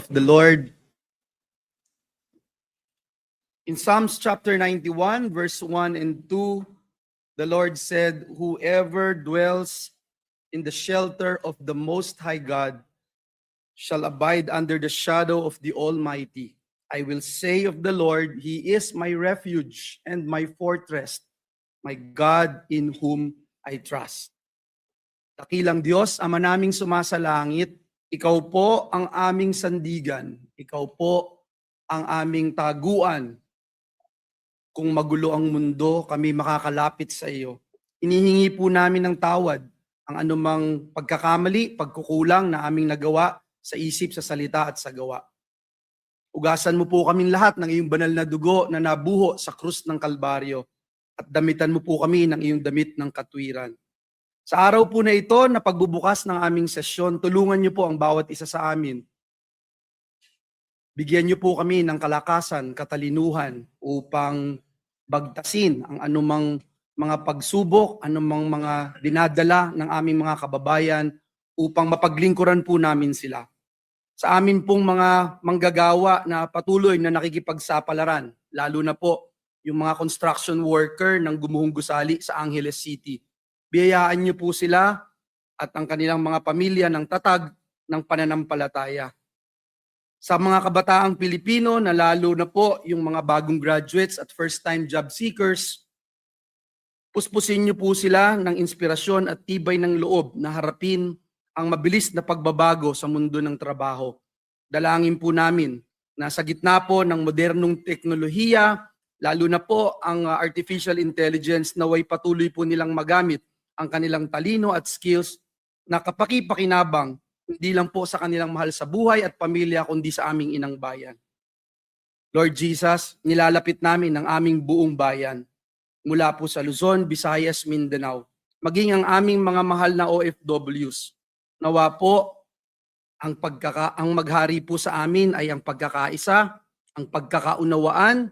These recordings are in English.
of the Lord. In Psalms chapter 91, verse 1 and 2, the Lord said, "Whoever dwells in the shelter of the Most High God shall abide under the shadow of the Almighty. I will say of the Lord, He is my refuge and my fortress, my God in whom I trust." Dakilang Diyos, Ama naming sumasalangit, Ikaw po ang aming sandigan, Ikaw po ang aming taguan. Kung magulo ang mundo, kami makakalapit sa iyo. Inihingi po namin ng tawad ang anumang pagkakamali, pagkukulang na aming nagawa sa isip, sa salita at sa gawa. Ugasan mo po kaming lahat ng iyong banal na dugo na nabuho sa krus ng Kalbaryo at damitan mo po kami ng iyong damit ng katwiran. Sa araw po na ito, na pagbubukas ng aming sesyon, tulungan niyo po ang bawat isa sa amin. Bigyan niyo po kami ng kalakasan, katalinuhan upang bagtasin ang anumang mga pagsubok, anumang mga dinadala ng aming mga kababayan upang mapaglingkuran po namin sila. Sa amin pong mga manggagawa na patuloy na nakikipagsapalaran, lalo na po yung mga construction worker ng Gumuhong Gusali sa Angeles City. Biyayaan niyo po sila at ang kanilang mga pamilya ng tatag ng pananampalataya. Sa mga kabataang Pilipino na lalo na po yung mga bagong graduates at first-time job seekers, puspusin niyo po sila ng inspirasyon at tibay ng loob na harapin ang mabilis na pagbabago sa mundo ng trabaho. Dalangin po namin na sa gitna po ng modernong teknolohiya, lalo na po ang artificial intelligence, naway patuloy po nilang magamit ang kanilang talino at skills na kapaki-pakinabang hindi lang po sa kanilang mahal sa buhay at pamilya, kundi sa aming inang bayan. Lord Jesus, nilalapit namin ang aming buong bayan mula po sa Luzon, Visayas, Mindanao, maging ang aming mga mahal na OFWs. Nawa po ang maghari po sa amin ay ang pagkakaisa, ang pagkakaunawaan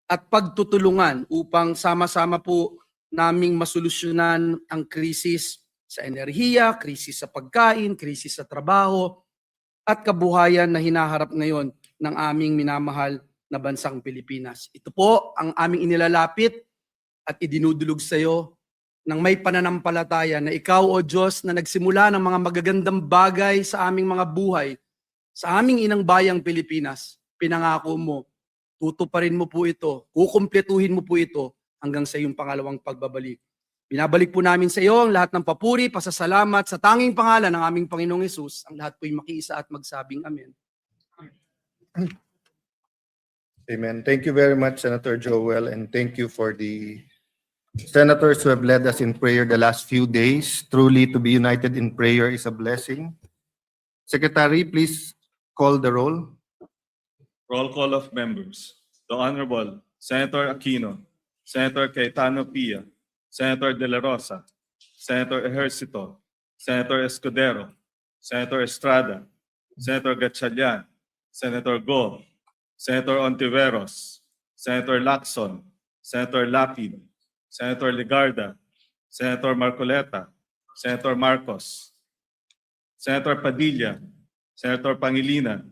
at pagtutulungan upang sama-sama po naming masolusyonan ang krisis sa enerhiya, krisis sa pagkain, krisis sa trabaho, at kabuhayan na hinaharap ngayon ng aming minamahal na bansang Pilipinas. Ito po ang aming inilalapit at idinudulog sa iyo ng may pananampalataya na ikaw, O Diyos, na nagsimula ng mga magagandang bagay sa aming mga buhay, sa aming inang bayang Pilipinas, pinangako mo, tutuparin mo po ito, kukumpletuhin mo po ito hanggang sa iyong pangalawang pagbabalik. Binabalik po namin sa iyo ang lahat ng papuri, pasasalamat sa tanging pangalan ng aming Panginoong Hesus. Ang lahat po'y makiisa at magsabing amen. Amen. Thank you very much, Senator Joel, and thank you for the senators who have led us in prayer the last few days. Truly, to be united in prayer is a blessing. Secretary, please call the roll. Roll call of members. The Honorable Senator Aquino, Senator Cayetano Pia, Senator De La Rosa, Senator Ejercito, Senator Escudero, Senator Estrada, Senator Gatchalian, Senator Go, Senator Ontiveros, Senator Lacson, Senator Lapid, Senator Ligarda, Senator Marcoleta, Senator Marcos, Senator Padilla, Senator Pangilinan,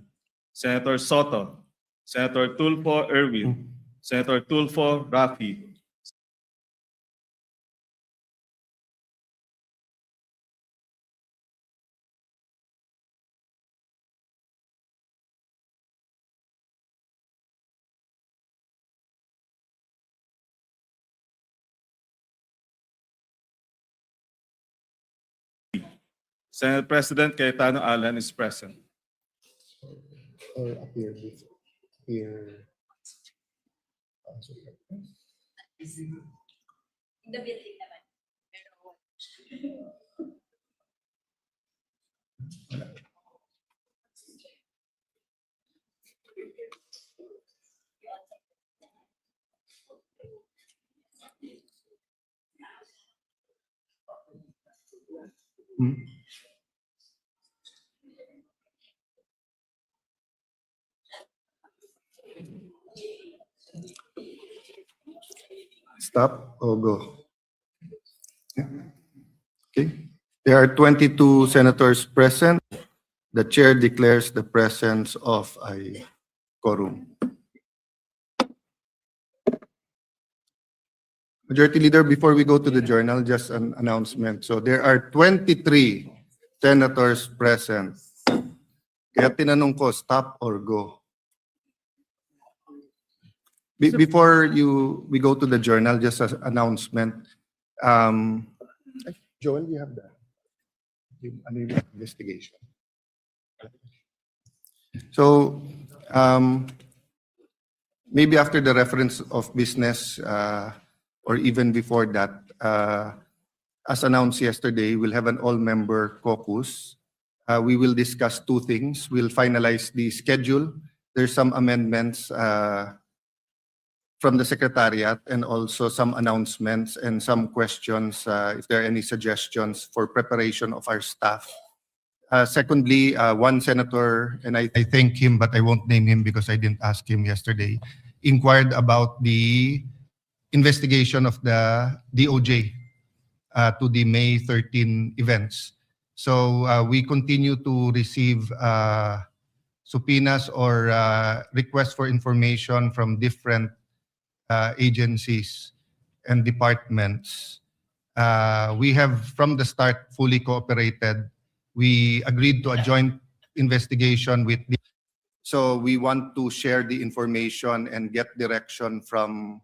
Senator Soto, Senator Tulfo Erwin, Senator Tulfo Rafi, Senate President Cayetano Alan is present. Or appear here. In the building naman. Stop or go? Yeah. Okay. There are 22 senators present. the chair declares the presence of a quorum. Majority Leader, before we go to the journal, just an announcement. So there are 23 senators present. Kaya tinanong ko, stop or go? Before we go to the journal, just an announcement. Joel, you have the investigation. So maybe after the reference of business, or even before that, as announced yesterday, we'll have an all-member caucus. We will discuss two things. We'll finalize the schedule. There's some amendments from the Secretariat and also some announcements and some questions, if there are any suggestions for preparation of our staff. Secondly, one senator, and I thank him, but I won't name him because I didn't ask him yesterday, inquired about the investigation of the DOJ to the May 13 events. So we continue to receive subpoenas or requests for information from different agencies and departments. We have from the start fully cooperated. We agreed to a joint investigation with the, so we want to share the information and get direction from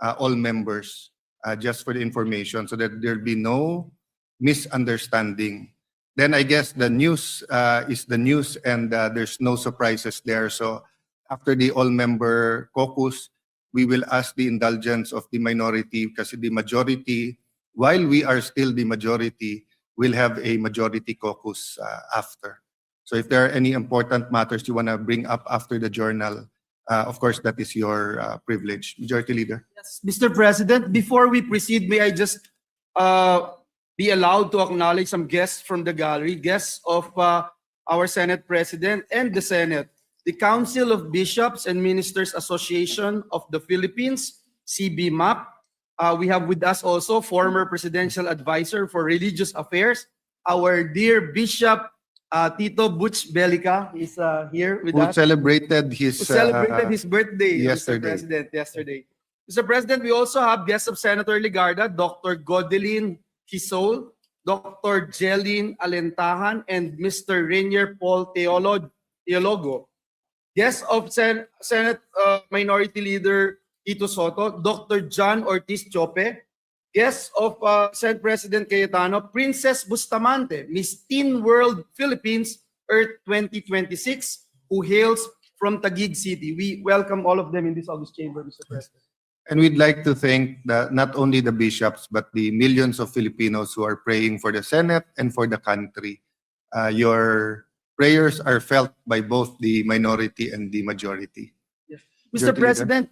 all members, just for the information so that there'll be no misunderstanding. Then I guess the news is the news, and there's no surprises there. So after the all-member caucus, we will ask the indulgence of the minority because the majority, while we are still the majority, will have a majority caucus after. So if there are any important matters you want to bring up after the journal, of course, that is your privilege. Majority Leader. Yes, Mr. President, before we proceed, may I just be allowed to acknowledge some guests from the gallery, guests of our Senate President and the Senate. The Council of Bishops and Ministers Association of the Philippines, CBMAP. We have with us also former Presidential Advisor for Religious Affairs, our dear Bishop Tito Butch Belica is here with Who us. celebrated his Birthday, yesterday. Mr. President, yesterday. Mr. President, we also have guests of Senator Ligarda, Dr. Godelin Hisol, Dr. Jelyn Alentahan, and Mr. Rainier Paul Teologo. Guests of Senate Minority Leader Tito Soto, Dr. John Ortiz Chope. Guests of Senate President Cayetano, Princess Bustamante, Miss Teen World Philippines Earth 2026, who hails from Taguig City. We welcome all of them in this August chamber, Mr. President. And we'd like to thank not only the bishops, but the millions of Filipinos who are praying for the Senate and for the country. Your prayers are felt by both the minority and the majority. Yes. Majority Mr. President,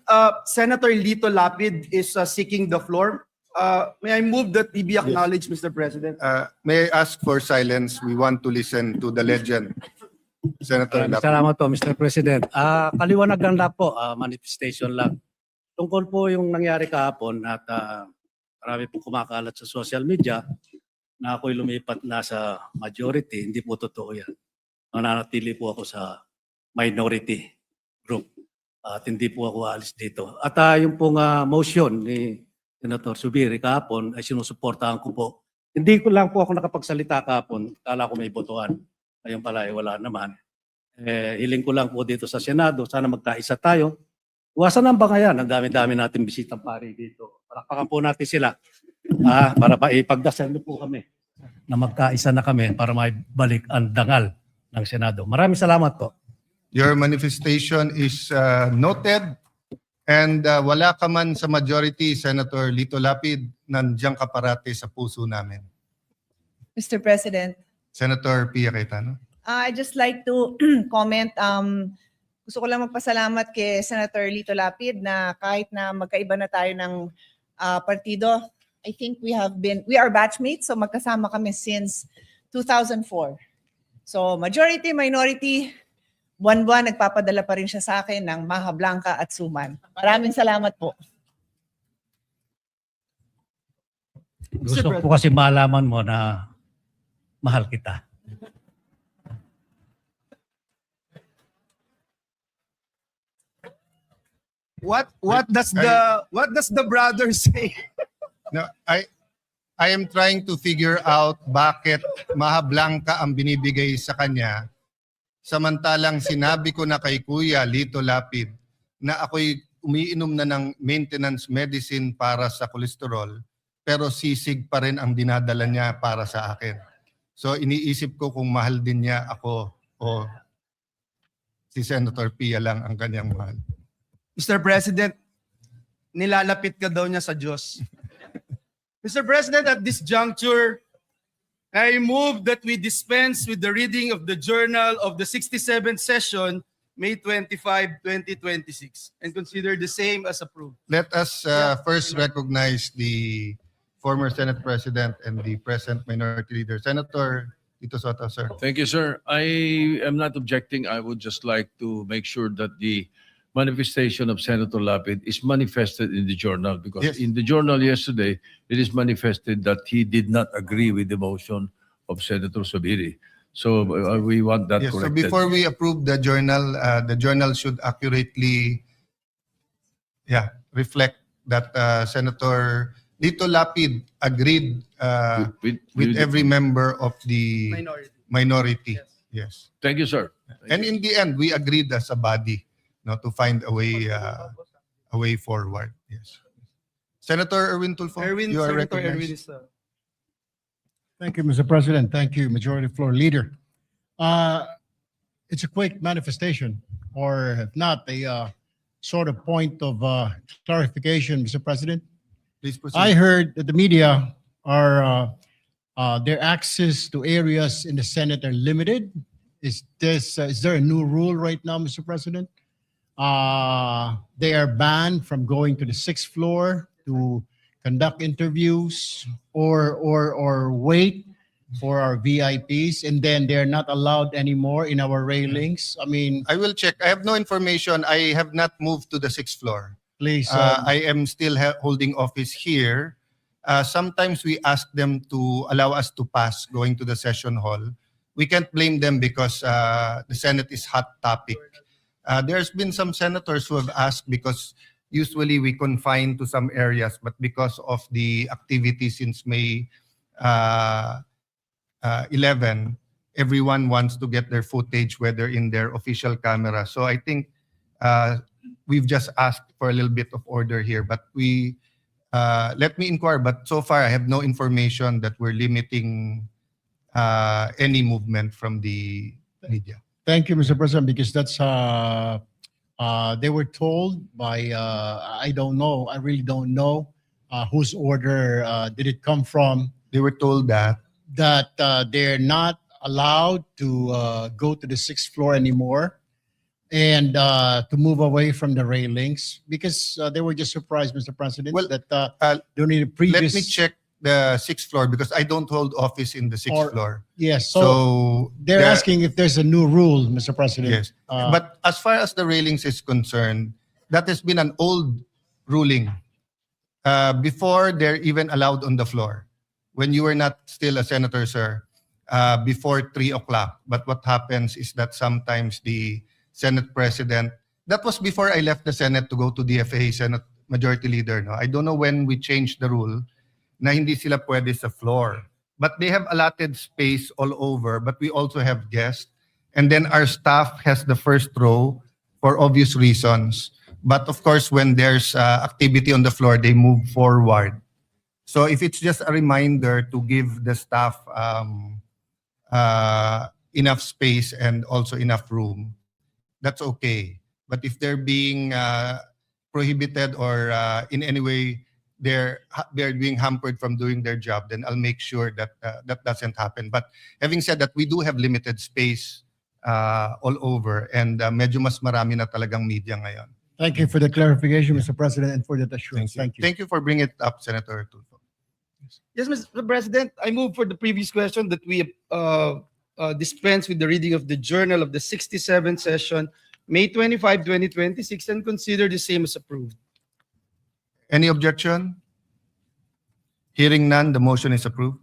Senator Lito Lapid is seeking the floor. May I move that he be acknowledged, Mr. President? May I ask for silence? We want to listen to the legend. Senator Maraming Lapid. salamat po, Mr. President. Kaliwanag lang po, manifestation lang. Tungkol po yung nangyari kahapon at marami po kumakalat sa social media na ako'y lumipat na sa majority. Hindi po totoo yan. Mananatili po ako sa minority group at hindi po ako alis dito. At yung pong motion ni Senator Zubiri kahapon ay sinusuportahan ko po. Hindi ko lang po ako nakapagsalita kahapon. Kala ko may botohan. Ngayon pala ay wala naman. Hiling ko lang po dito sa Senado. Sana magkaisa tayo. Iwasan ang bangayan. Ang dami-dami natin bisitang pari dito. Palakpakan po natin sila. Para pa ipagdasal po kami na magkaisa na kami para maibalik ang dangal ng Senado. Maraming salamat po. Your manifestation is noted. And wala ka man sa majority, Senator Lito Lapid, nandiyan ka parati sa puso namin. Mr. President, Senator Pia Cayetano. I'd just like to comment. Gusto ko lang magpasalamat kay Senator Lito Lapid na kahit na magkaiba na tayo ng partido, I think we are batchmates, so magkasama kami since 2004. So majority, minority, buwan-buwan nagpapadala pa rin siya sa akin ng Maha Blanca at Suman. Maraming salamat po. Gusto ko kasi malaman mo na mahal kita. What does the brother say? No, I am trying to figure out bakit Maha Blanca ang binibigay sa kanya, samantalang sinabi ko na kay Kuya Lito Lapid na ako'y umiinom na ng maintenance medicine para sa kolesterol, pero sisig pa rin ang dinadala niya para sa akin. So iniisip ko kung mahal din niya ako o si Senator Pia lang ang kanyang mahal. Mr. President, nilalapit ka daw niya sa Diyos. Mr. President, at this juncture, I move that we dispense with the reading of the journal of the 67th session, May 25, 2026, and consider the same as approved. Let us first recognize the former Senate President and the present Minority Leader. Senator Tito Sotto, sir. Thank you, sir. I am not objecting. I would just like to make sure that the manifestation of Senator Lapid is manifested in the journal, because Yes. in the journal yesterday, it is manifested that he did not agree with the motion of Senator Subiri. So we want that Yes, so corrected. before we approve the journal should accurately reflect that Senator Lito Lapid agreed with every member of the minority. Yes. Thank you, sir. And in the end, we agreed as a body, to find a way forward. Yes. Senator Erwin Tulfo, you are Senator Erwin recognized. is, Thank you, Mr. President. Thank you, Majority Floor Leader. It's a quick manifestation, or if not, a sort of point of clarification, Mr. President. Please proceed. I heard that the media are their access to areas in the Senate are limited. Is there a new rule right now, Mr. President? They are banned from going to the sixth floor to conduct interviews or wait for our VIPs, and then they're not allowed anymore in our railings. I mean, I will check. I have no information. I have not moved to the sixth floor. please. I am still holding office here. Sometimes we ask them to allow us to pass going to the session hall. We can't blame them because the Senate is hot topic. There's been some senators who have asked because usually we confine to some areas, but because of the activity since May 11, everyone wants to get their footage, whether in their official camera. So I think we've just asked for a little bit of order here, but let me inquire. But so far, I have no information that we're limiting any movement from the media. Thank you, Mr. President, because that's they were told by I don't know. I really don't know whose order did it come from, They were told that that they're not allowed to go to the sixth floor anymore and to move away from the railings, because they were just surprised, Mr. President, Well, that during the previous. let me check the sixth floor because I don't hold office in the sixth Or- floor. Yes, so So they're there- asking if there's a new rule, Mr. President. Yes. But as far as the railings is concerned, that has been an old ruling. Before they're even allowed on the floor. When you were not still a senator, sir, before 3 o'clock. But what happens is that sometimes the Senate President, that was before I left the Senate to go to DFA, Senate Majority Leader. No? I don't know when we changed the rule na hindi sila pwede sa floor. But they have allotted space all over, but we also have guests. And then our staff has the first row for obvious reasons. But of course, when there's activity on the floor, they move forward. So if it's just a reminder to give the staff enough space and also enough room, that's okay. But if they're being prohibited or in any way they're being hampered from doing their job, then I'll make sure that that doesn't happen. But having said that, we do have limited space all over, and medyo mas marami na talagang media ngayon. Thank you for the clarification, Mr. President, and for that assurance. Thank you. Thank you for bringing it up, Senator Tulfo. Yes, Mr. President, I move for the previous question that we dispense with the reading of the journal of the 67th session, May 25, 2026, and consider the same as approved. Any objection? Hearing none, the motion is approved.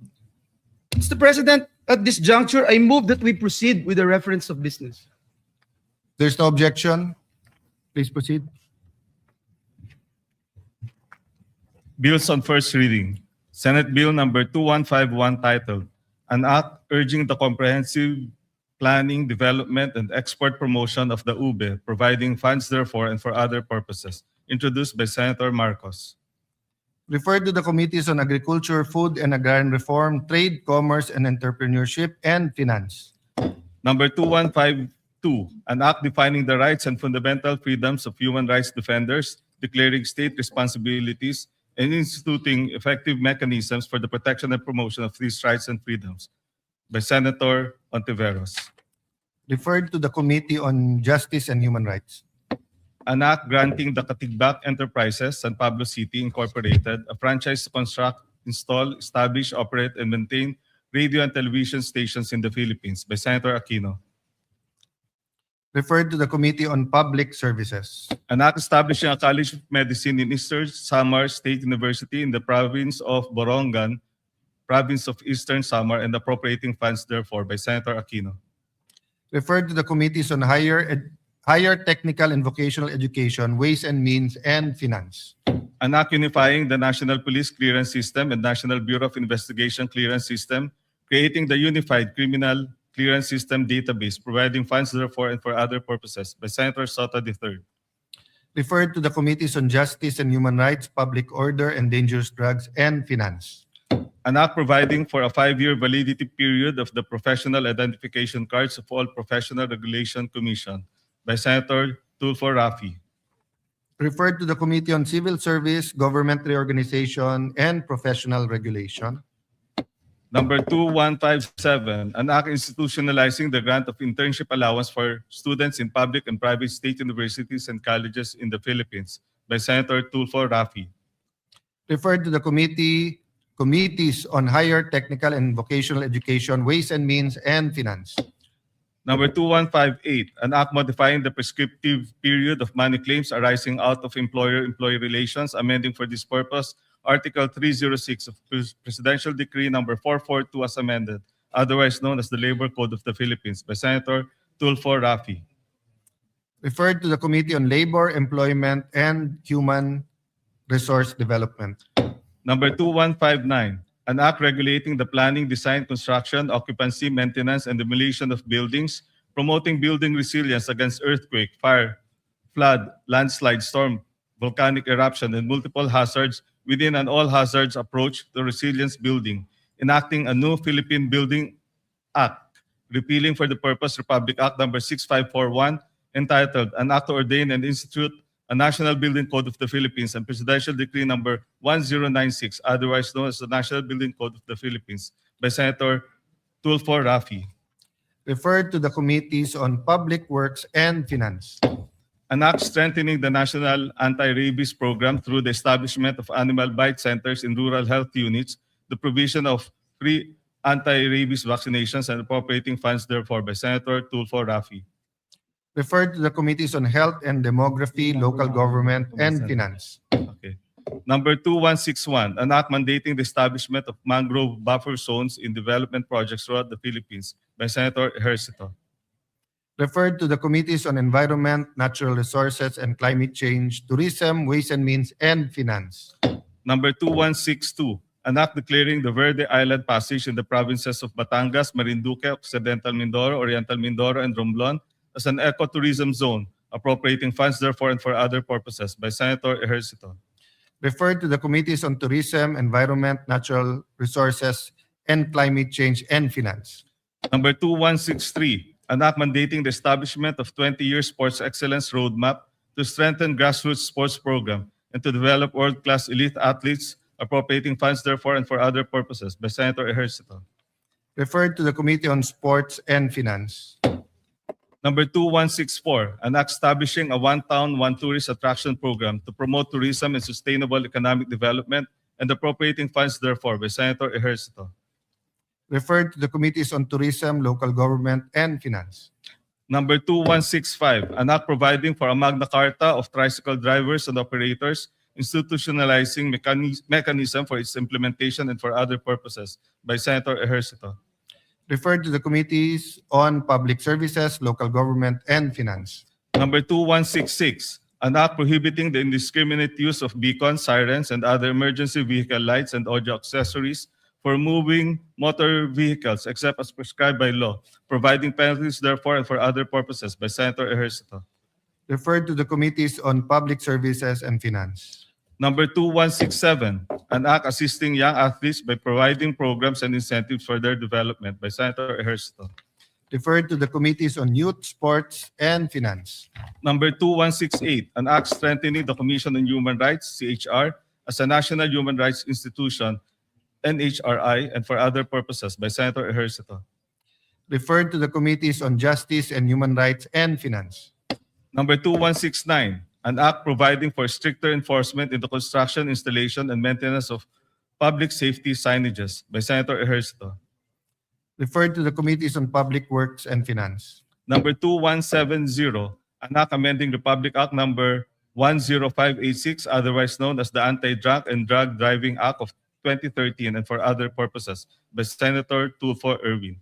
Mr. President, at this juncture, I move that we proceed with the reference of business. There's no objection. Please proceed. Bills on first reading. Senate Bill number 2151 titled, An Act Urging the Comprehensive Planning, Development, and Export Promotion of the UBE, providing funds therefore and for other purposes. Introduced by Senator Marcos. Referred to the Committees on Agriculture, Food and Agrarian Reform, Trade, Commerce and Entrepreneurship, and Finance. Number 2152, an act defining the rights and fundamental freedoms of human rights defenders, declaring state responsibilities, and instituting effective mechanisms for the protection and promotion of these rights and freedoms, by Senator Ontiveros. Referred to the Committee on Justice and Human Rights. An act granting the Katigbak Enterprises, San Pablo City Incorporated, a franchise to construct, install, establish, operate, and maintain radio and television stations in the Philippines, by Senator Aquino. Referred to the Committee on Public Services. An act establishing a College of Medicine in Eastern Samar State University in the province of Borongan, province of Eastern Samar, and appropriating funds therefore, by Senator Aquino. Referred to the Committees on Higher Technical and Vocational Education, Ways and Means, and Finance. An act unifying the National Police Clearance System and National Bureau of Investigation Clearance System, creating the Unified Criminal Clearance System database, providing funds therefore and for other purposes, by Senator Soto III. Referred to the Committees on Justice and Human Rights, Public Order and Dangerous Drugs, and Finance. An act providing for a 5-year validity period of the professional identification cards of all Professional Regulation Commission, by Senator Tulfo Rafi. Referred to the Committee on Civil Service, Government Reorganization, and Professional Regulation. Number 2157, an act institutionalizing the grant of internship allowance for students in public and private state universities and colleges in the Philippines, by Senator Tulfo Rafi. Referred to the Committees on Higher Technical and Vocational Education, Ways and Means, and Finance. Number 2158, an act modifying the prescriptive period of money claims arising out of employer-employee relations, amending for this purpose Article 306 of Presidential Decree number 442 as amended, otherwise known as the Labor Code of the Philippines, by Senator Tulfo Rafi. Referred to the Committee on Labor, Employment, and Human Resource Development. Number 2159, an act regulating the planning, design, construction, occupancy, maintenance, and demolition of buildings, promoting building resilience against earthquake, fire, flood, landslide, storm, volcanic eruption, and multiple hazards within an all-hazards approach to resilience building, enacting a new Philippine Building Act, repealing for the purpose Republic Act number 6541, entitled An Act to Ordain and Institute a National Building Code of the Philippines, and Presidential Decree number 1096, otherwise known as the National Building Code of the Philippines, by Senator Tulfo Rafi. Referred to the Committees on Public Works and Finance. An act strengthening the national anti-rabies program through the establishment of animal bite centers in rural health units, the provision of free anti-rabies vaccinations, and appropriating funds therefore, by Senator Tulfo Rafi. Referred to the Committees on Health and Demography, Local Government, and Finance. Okay. Number 2161, an act mandating the establishment of mangrove buffer zones in development projects throughout the Philippines, by Senator Ejercito. Referred to the Committees on Environment, Natural Resources, and Climate Change, Tourism, Ways and Means, and Finance. Number 2162, an act declaring the Verde Island Passage in the provinces of Batangas, Marinduque, Occidental Mindoro, Oriental Mindoro, and Romblon as an ecotourism zone, appropriating funds therefore and for other purposes, by Senator Ejercito. Referred to the Committees on Tourism, Environment, Natural Resources, and Climate Change, and Finance. Number 2163, an act mandating the establishment of 20-year sports excellence roadmap to strengthen grassroots sports program and to develop world-class elite athletes, appropriating funds therefore and for other purposes, by Senator Ejercito. Referred to the Committee on Sports and Finance. Number 2164, an act establishing a One Town, One Tourist attraction program to promote tourism and sustainable economic development and appropriating funds therefore, by Senator Ejercito. Referred to the Committees on Tourism, Local Government, and Finance. Number 2165, an act providing for a Magna Carta of tricycle drivers and operators, institutionalizing mechanism for its implementation and for other purposes, by Senator Ejercito. Referred to the Committees on Public Services, Local Government, and Finance. Number 2166, an act prohibiting the indiscriminate use of beacons, sirens, and other emergency vehicle lights and audio accessories for moving motor vehicles except as prescribed by law, providing penalties therefore and for other purposes by Senator Ejercito. Referred to the Committees on Public Services and Finance. Number 2167, an act assisting young athletes by providing programs and incentives for their development by Senator Ejercito. Referred to the Committees on Youth, Sports, and Finance. Number 2168, an act strengthening the Commission on Human Rights, CHR, as a national human rights institution, NHRI, and for other purposes by Senator Ejercito. Referred to the Committees on Justice and Human Rights and Finance. Number 2169, an act providing for stricter enforcement in the construction, installation, and maintenance of public safety signages by Senator Ejercito. Referred to the Committees on Public Works and Finance. Number 2170, an act amending Republic Act number 10586, otherwise known as the Anti-Drunk and Drug Driving Act of 2013 and for other purposes by Senator Tulfo Erwin.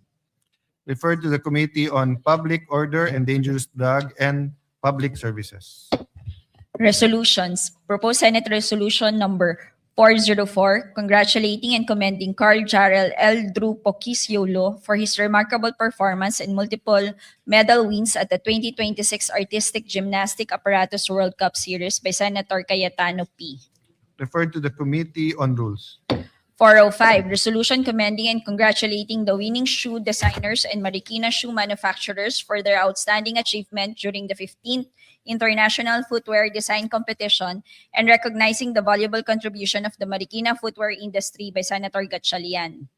Referred to the Committee on Public Order and Dangerous Drug and Public Services. Resolutions. Proposed Senate Resolution number 404, congratulating and commending Carl Jarrell L. Drew Pokisiolo for his remarkable performance and multiple medal wins at the 2026 Artistic Gymnastic Apparatus World Cup Series by Senator Cayetano P. Referred to the Committee on Rules. 405, resolution commending and congratulating the winning shoe designers and Marikina shoe manufacturers for their outstanding achievement during the 15th International Footwear Design Competition and recognizing the valuable contribution of the Marikina footwear industry by Senator Gatchalian.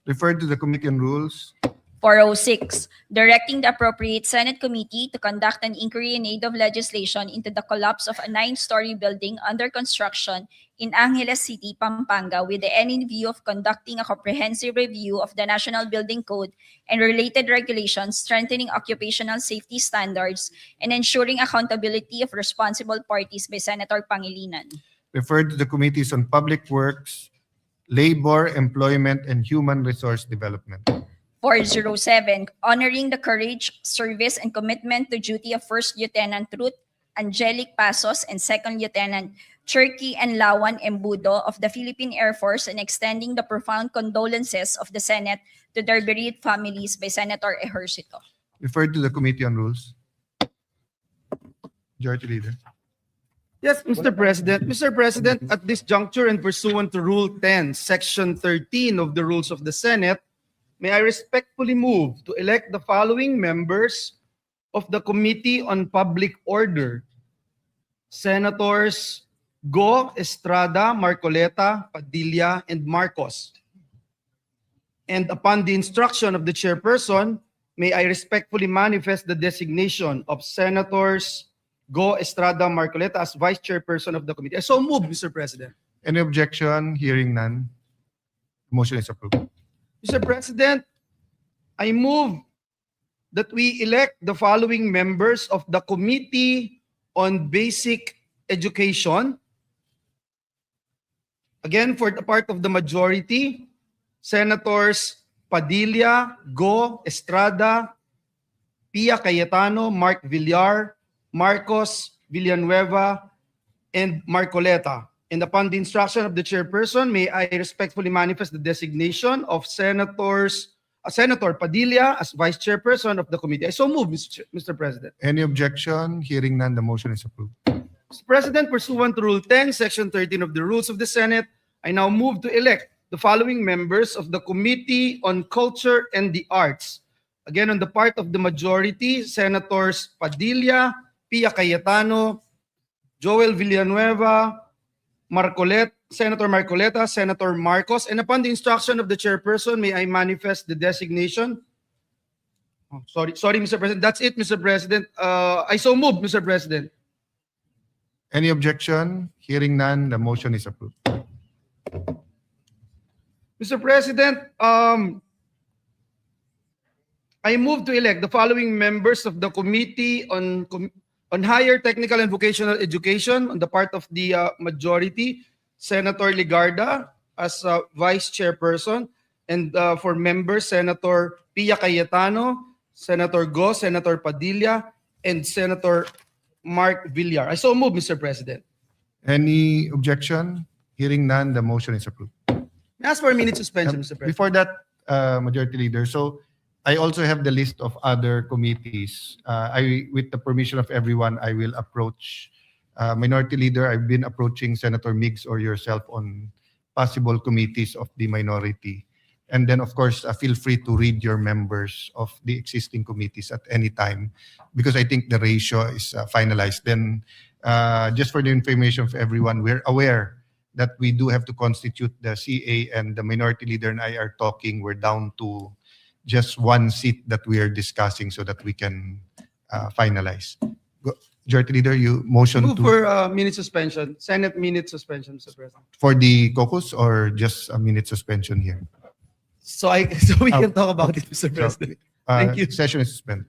Referred to the Committee on Rules. 406, directing the appropriate Senate committee to conduct an inquiry in aid of legislation into the collapse of a 9-story building under construction in Angeles City, Pampanga, with the end in view of conducting a comprehensive review of the National Building Code and related regulations, strengthening occupational safety standards, and ensuring accountability of responsible parties by Senator Pangilinan. Referred to the Committees on Public Works, Labor, Employment, and Human Resource Development. 407, honoring the courage, service, and commitment to duty of First Lieutenant Ruth Angelic Pasos and Second Lieutenant Cherky and Lawan Embudo of the Philippine Air Force and extending the profound condolences of the Senate to their bereaved families by Senator Ejercito. Referred to the Committee on Rules. Majority Leader. Yes, Mr. President. Mr. President, at this juncture and pursuant to Rule 10, Section 13 of the Rules of the Senate, may I respectfully move to elect the following members of the Committee on Public Order. Senators Go, Estrada, Marcoleta, Padilla, and Marcos. And upon the instruction of the chairperson, may I respectfully manifest the designation of Senators Go, Estrada, Marcoleta as Vice Chairperson of the committee. I so move, Mr. President. Any objection? Hearing none. Motion is approved. Mr. President, I move that we elect the following members of the Committee on Basic Education. Again, for the part of the majority, Senators Padilla, Go, Estrada, Pia Cayetano, Mark Villar, Marcos Villanueva, and Marcoleta. And upon the instruction of the chairperson, may I respectfully manifest the designation of Senator Padilla as Vice Chairperson of the committee. I so move, Mr. President. Any objection? Hearing none, the motion is approved. Mr. President, pursuant to Rule 10, Section 13 of the Rules of the Senate, I now move to elect the following members of the Committee on Culture and the Arts. Again, on the part of the majority, Senators Padilla, Pia Cayetano, Joel Villanueva, Senator Marcoleta, Senator Marcos, and upon the instruction of the chairperson, may I manifest the designation? Oh, sorry, Mr. President. That's it, Mr. President. I so move, Mr. President. Any objection? Hearing none, the motion is approved. Mr. President, I move to elect the following members of the Committee on Higher Technical and Vocational Education on the part of the majority, Senator Ligarda as Vice Chairperson, and for members, Senator Pia Cayetano, Senator Go, Senator Padilla, and Senator Mark Villar. I so move, Mr. President. Any objection? Hearing none, the motion is approved. May I ask for a minute suspension, Mr. President. Before that, Majority Leader, so I also have the list of other committees. With the permission of everyone, I will approach Minority Leader. I've been approaching Senator Miggs or yourself on possible committees of the minority. And then, of course, feel free to read your members of the existing committees at any time, because I think the ratio is finalized. Then, just for the information of everyone, we're aware that we do have to constitute the CA, and the Minority Leader and I are talking. We're down to just one seat that we are discussing so that we can finalize. Majority Leader, you motion Move to for minute suspension, Senate minute suspension, Mr. President. for the caucus or just a minute suspension here? So we can talk about it, Mr. President. Thank you. Session is suspended.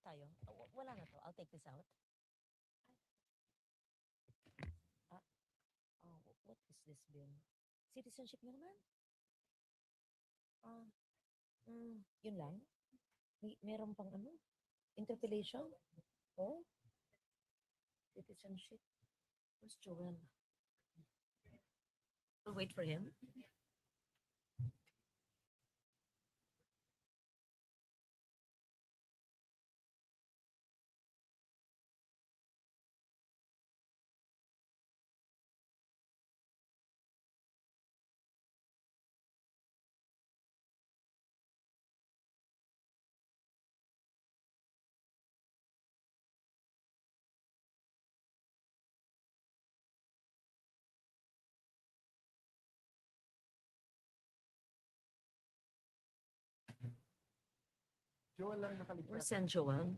tayo. Wala na to. I'll take this out. Oh, what is this bill? Citizenship nyo naman? Yun lang? Meron pang ano? Interpellation? Oh? Citizenship? Where's Joel? We'll wait for him. Where's San Joel?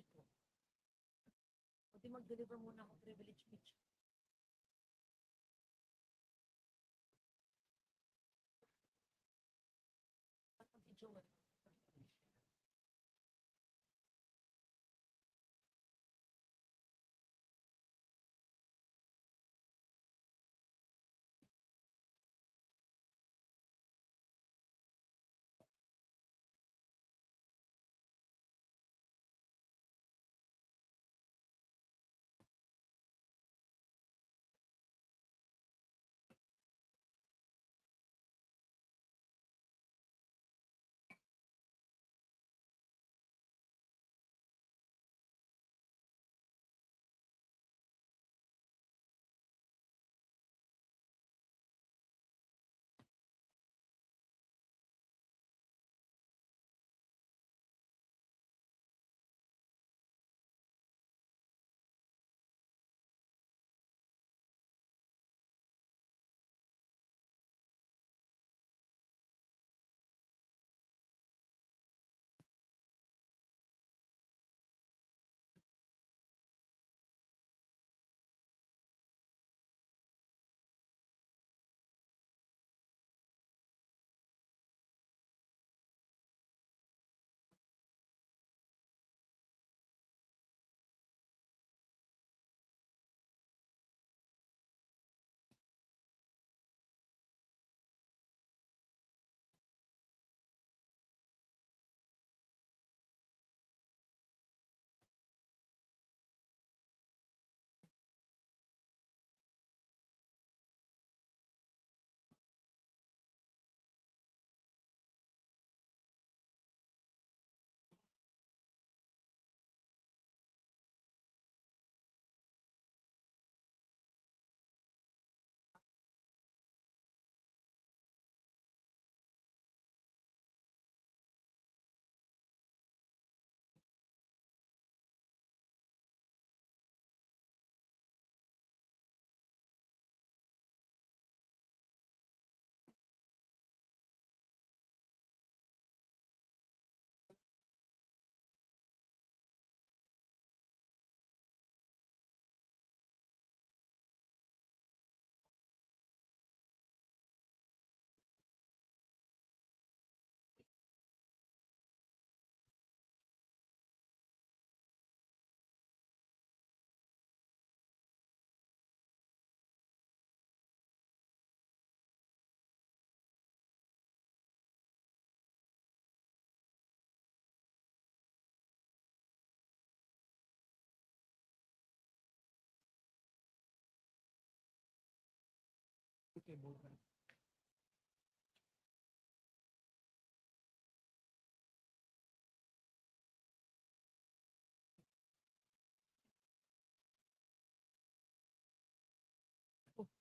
Chico. O di mag-deliver muna ako privilege speech. Si Joel.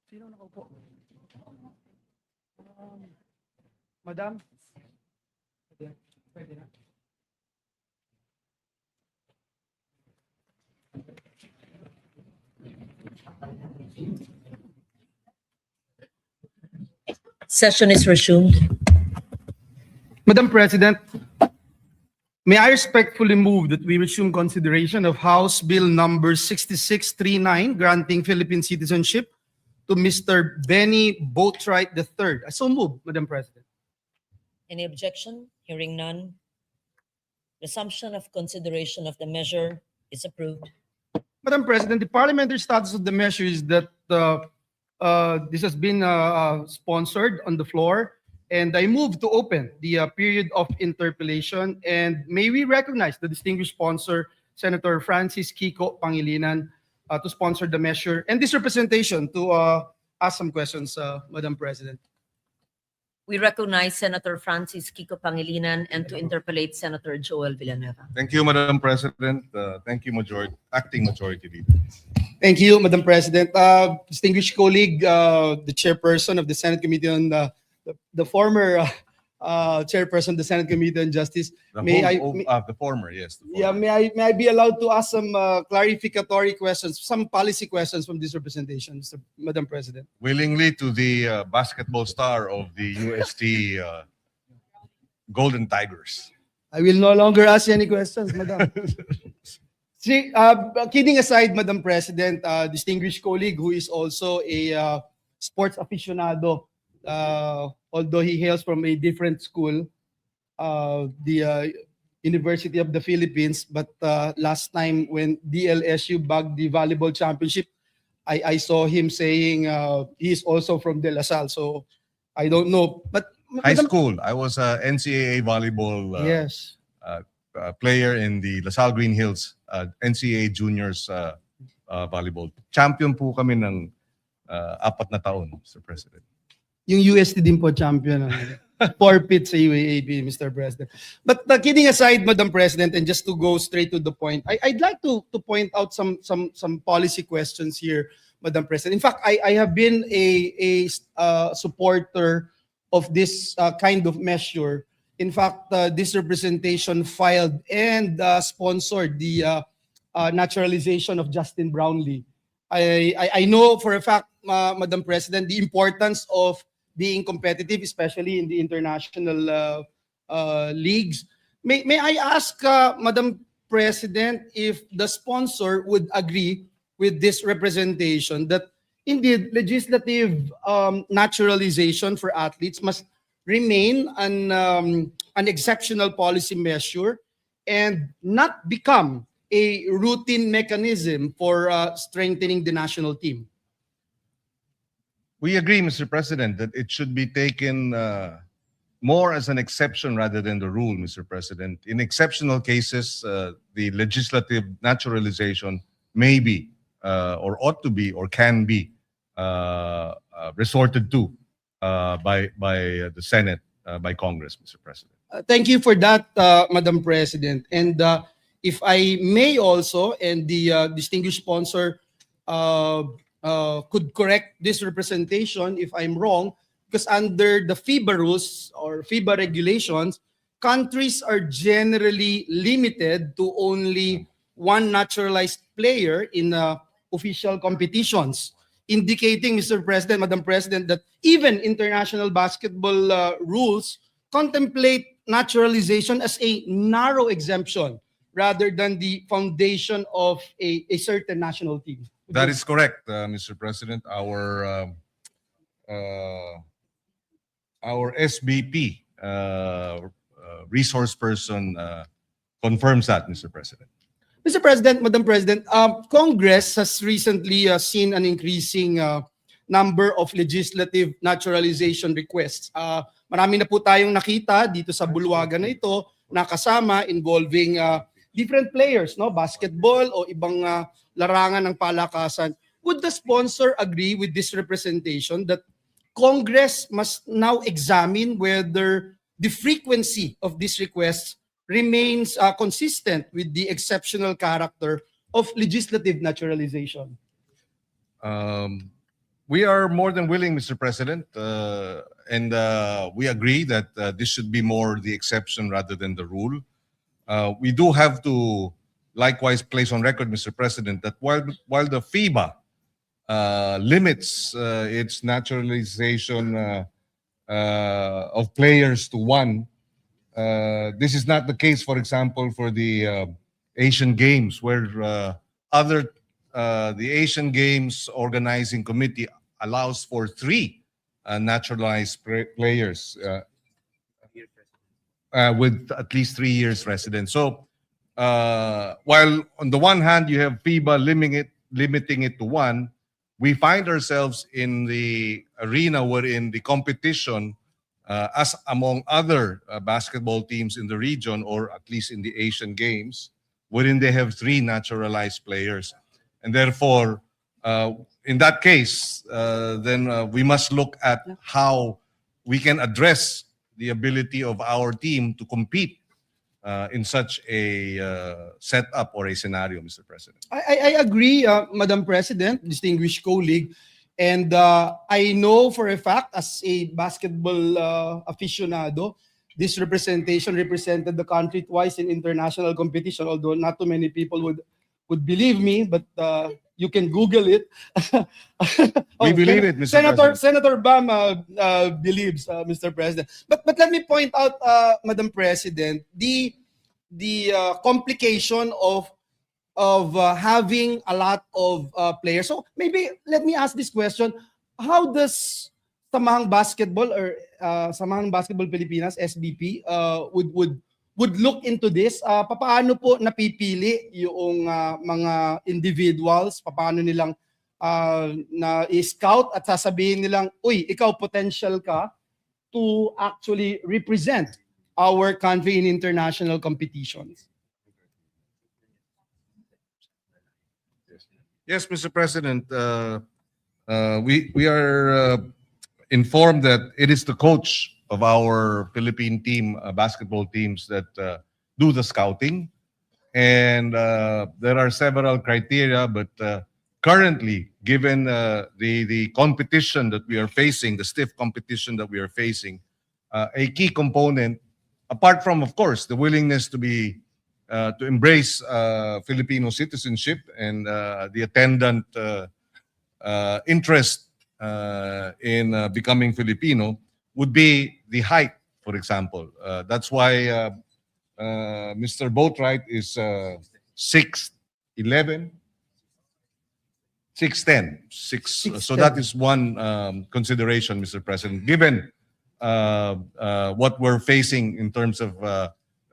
Sino nakaupo? Madam? Pwede na. Session is resumed. Madam President, may I respectfully move that we resume consideration of House Bill number 6639, granting Philippine citizenship to Mr. Benny Boatwright III. I so move, Madam President. Any objection? Hearing none. Resumption of consideration of the measure is approved. Madam President, the parliamentary status of the measure is that this has been sponsored on the floor, and I move to open the period of interpellation. And may we recognize the distinguished sponsor, Senator Francis Kiko Pangilinan, to sponsor the measure, and this representation to ask some questions, Madam President. We recognize Senator Francis Kiko Pangilinan and to interpellate Senator Joel Villanueva. Thank you, Madam President. Thank you, Acting Majority Leader. Thank you, Madam President. Distinguished colleague, the chairperson of the Senate Committee on the former chairperson of the Senate Committee on Justice. The former, yes. the Yeah, former. may I be allowed to ask some clarificatory questions, some policy questions from this representation, Madam President? Willingly to the basketball star of the UST Golden Tigers. I will no longer ask you any questions, Madam. See, kidding aside, Madam President, distinguished colleague who is also a sports aficionado, although he hails from a different school, the University of the Philippines, but last time when DLSU bagged the volleyball championship, I saw him saying he's also from De La Salle, so I don't know. But High Madam- school. I was a NCAA volleyball yes. player in the LaSalle Green Hills NCAA Juniors volleyball. Champion po kami ng 4 na taon, Mr. President. Yung UST din po champion. Forfeit sa UAAP, Mr. President. But kidding aside, Madam President, and just to go straight to the point, I'd like to point out some policy questions here, Madam President. In fact, I have been a supporter of this kind of measure. In fact, this representation filed and sponsored the naturalization of Justin Brownlee. I know for a fact, Madam President, the importance of being competitive, especially in the international leagues. May I ask, Madam President, if the sponsor would agree with this representation that indeed legislative naturalization for athletes must remain an exceptional policy measure and not become a routine mechanism for strengthening the national team? We agree, Mr. President, that it should be taken more as an exception rather than the rule, Mr. President. In exceptional cases, the legislative naturalization may be, or ought to be, or can be resorted to by the Senate, by Congress, Mr. President. Thank you for that, Madam President. And if I may also, and the distinguished sponsor could correct this representation if I'm wrong, because under the FIBA rules or FIBA regulations, countries are generally limited to only one naturalized player in official competitions, indicating, Mr. President, Madam President, that even international basketball rules contemplate naturalization as a narrow exemption rather than the foundation of a certain national team. That is correct, Mr. President. Our SBP resource person confirms that, Mr. President. Mr. President, Madam President, Congress has recently seen an increasing number of legislative naturalization requests. Marami na po tayong nakita dito sa bulwagan na ito na kasama involving different players, no, basketball o ibang larangan ng palakasan. Would the sponsor agree with this representation that Congress must now examine whether the frequency of these requests remains consistent with the exceptional character of legislative naturalization? We are more than willing, Mr. President, and we agree that this should be more the exception rather than the rule. We do have to likewise place on record, Mr. President, that while the FIBA limits its naturalization of players to one, this is not the case, for example, for the Asian Games, where the Asian Games Organizing Committee allows for 3 naturalized players with at least 3 years residence. So while on the one hand you have FIBA limiting it to 1, we find ourselves in the arena wherein the competition, as among other basketball teams in the region, or at least in the Asian Games, wherein they have 3 naturalized players. And therefore, in that case, then we must look at how we can address the ability of our team to compete in such a setup or a scenario, Mr. President. I agree, Madam President, distinguished colleague. And I know for a fact, as a basketball aficionado, this representation represented the country twice in international competition, although not too many people would believe me, but you can Google it. We believe it, Mr. President. Senator Bam believes, Mr. President. But let me point out, Madam President, the complication of having a lot of players. So maybe let me ask this question: how does Samahang Basketball or Samahang Basketball Pilipinas (SBP) would look into this? Paano po napipili yung mga individuals? Paano nilang na i-scout at sasabihin nilang, uy, ikaw potential ka to actually represent our country in international competitions? Yes, Mr. President, we are informed that it is the coach of our Philippine team, basketball teams, that do the scouting. And there are several criteria, but currently, given the competition that we are facing, the stiff competition that we are facing, a key component, apart from, of course, the willingness to embrace Filipino citizenship and the attendant interest in becoming Filipino, would be the height, for example. That's why Mr. Boatwright is 6'11", 6'10", 6. So that is one consideration, Mr. President, given what we're facing in terms of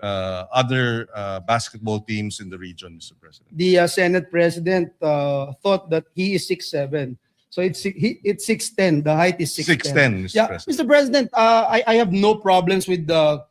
other basketball teams in the region, Mr. President. The Senate President thought that he is 6'7". So it's 6'10". The height is 6'10". 6'10", Mr. Yeah, President. Mr. President, I have no problems with the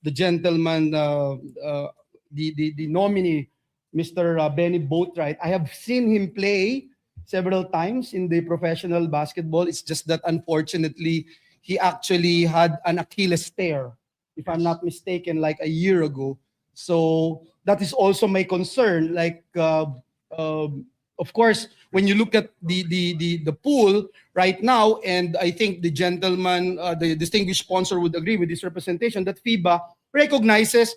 gentleman, the nominee, Mr. Benny Boatwright. I have seen him play several times in the professional basketball. It's just that unfortunately he actually had an Achilles tear, if I'm not mistaken, like a year ago. So that is also my concern. Like, of course, when you look at the pool right now, and I think the gentleman, the distinguished sponsor would agree with this representation, that FIBA recognizes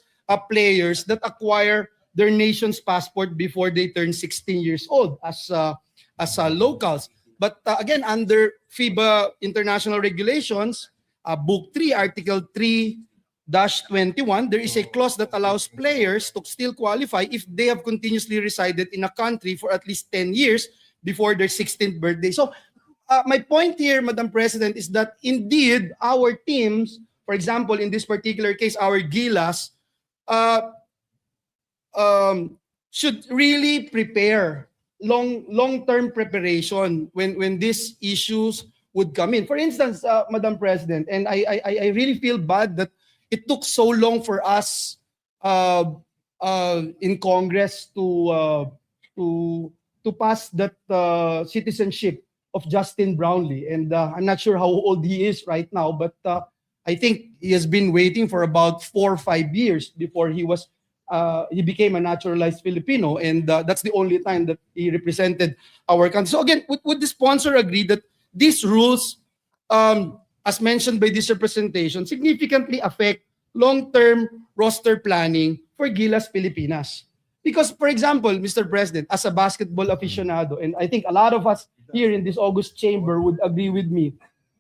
players that acquire their nation's passport before they turn 16 years old as locals. But again, under FIBA international regulations, Book 3, Article 3-21, there is a clause that allows players to still qualify if they have continuously resided in a country for at least 10 years before their 16th birthday. So my point here, Madam President, is that indeed our teams, for example, in this particular case, our Gilas, should really prepare long-term preparation when these issues would come in. For instance, Madam President, and I really feel bad that it took so long for us in Congress to pass that citizenship of Justin Brownlee. And I'm not sure how old he is right now, but I think he has been waiting for about 4 or 5 years before he became a naturalized Filipino, and that's the only time that he represented our country. So again, would the sponsor agree that these rules, as mentioned by this representation, significantly affect long-term roster planning for Gilas Pilipinas? Because, for example, Mr. President, as a basketball aficionado, and I think a lot of us here in this August chamber would agree with me,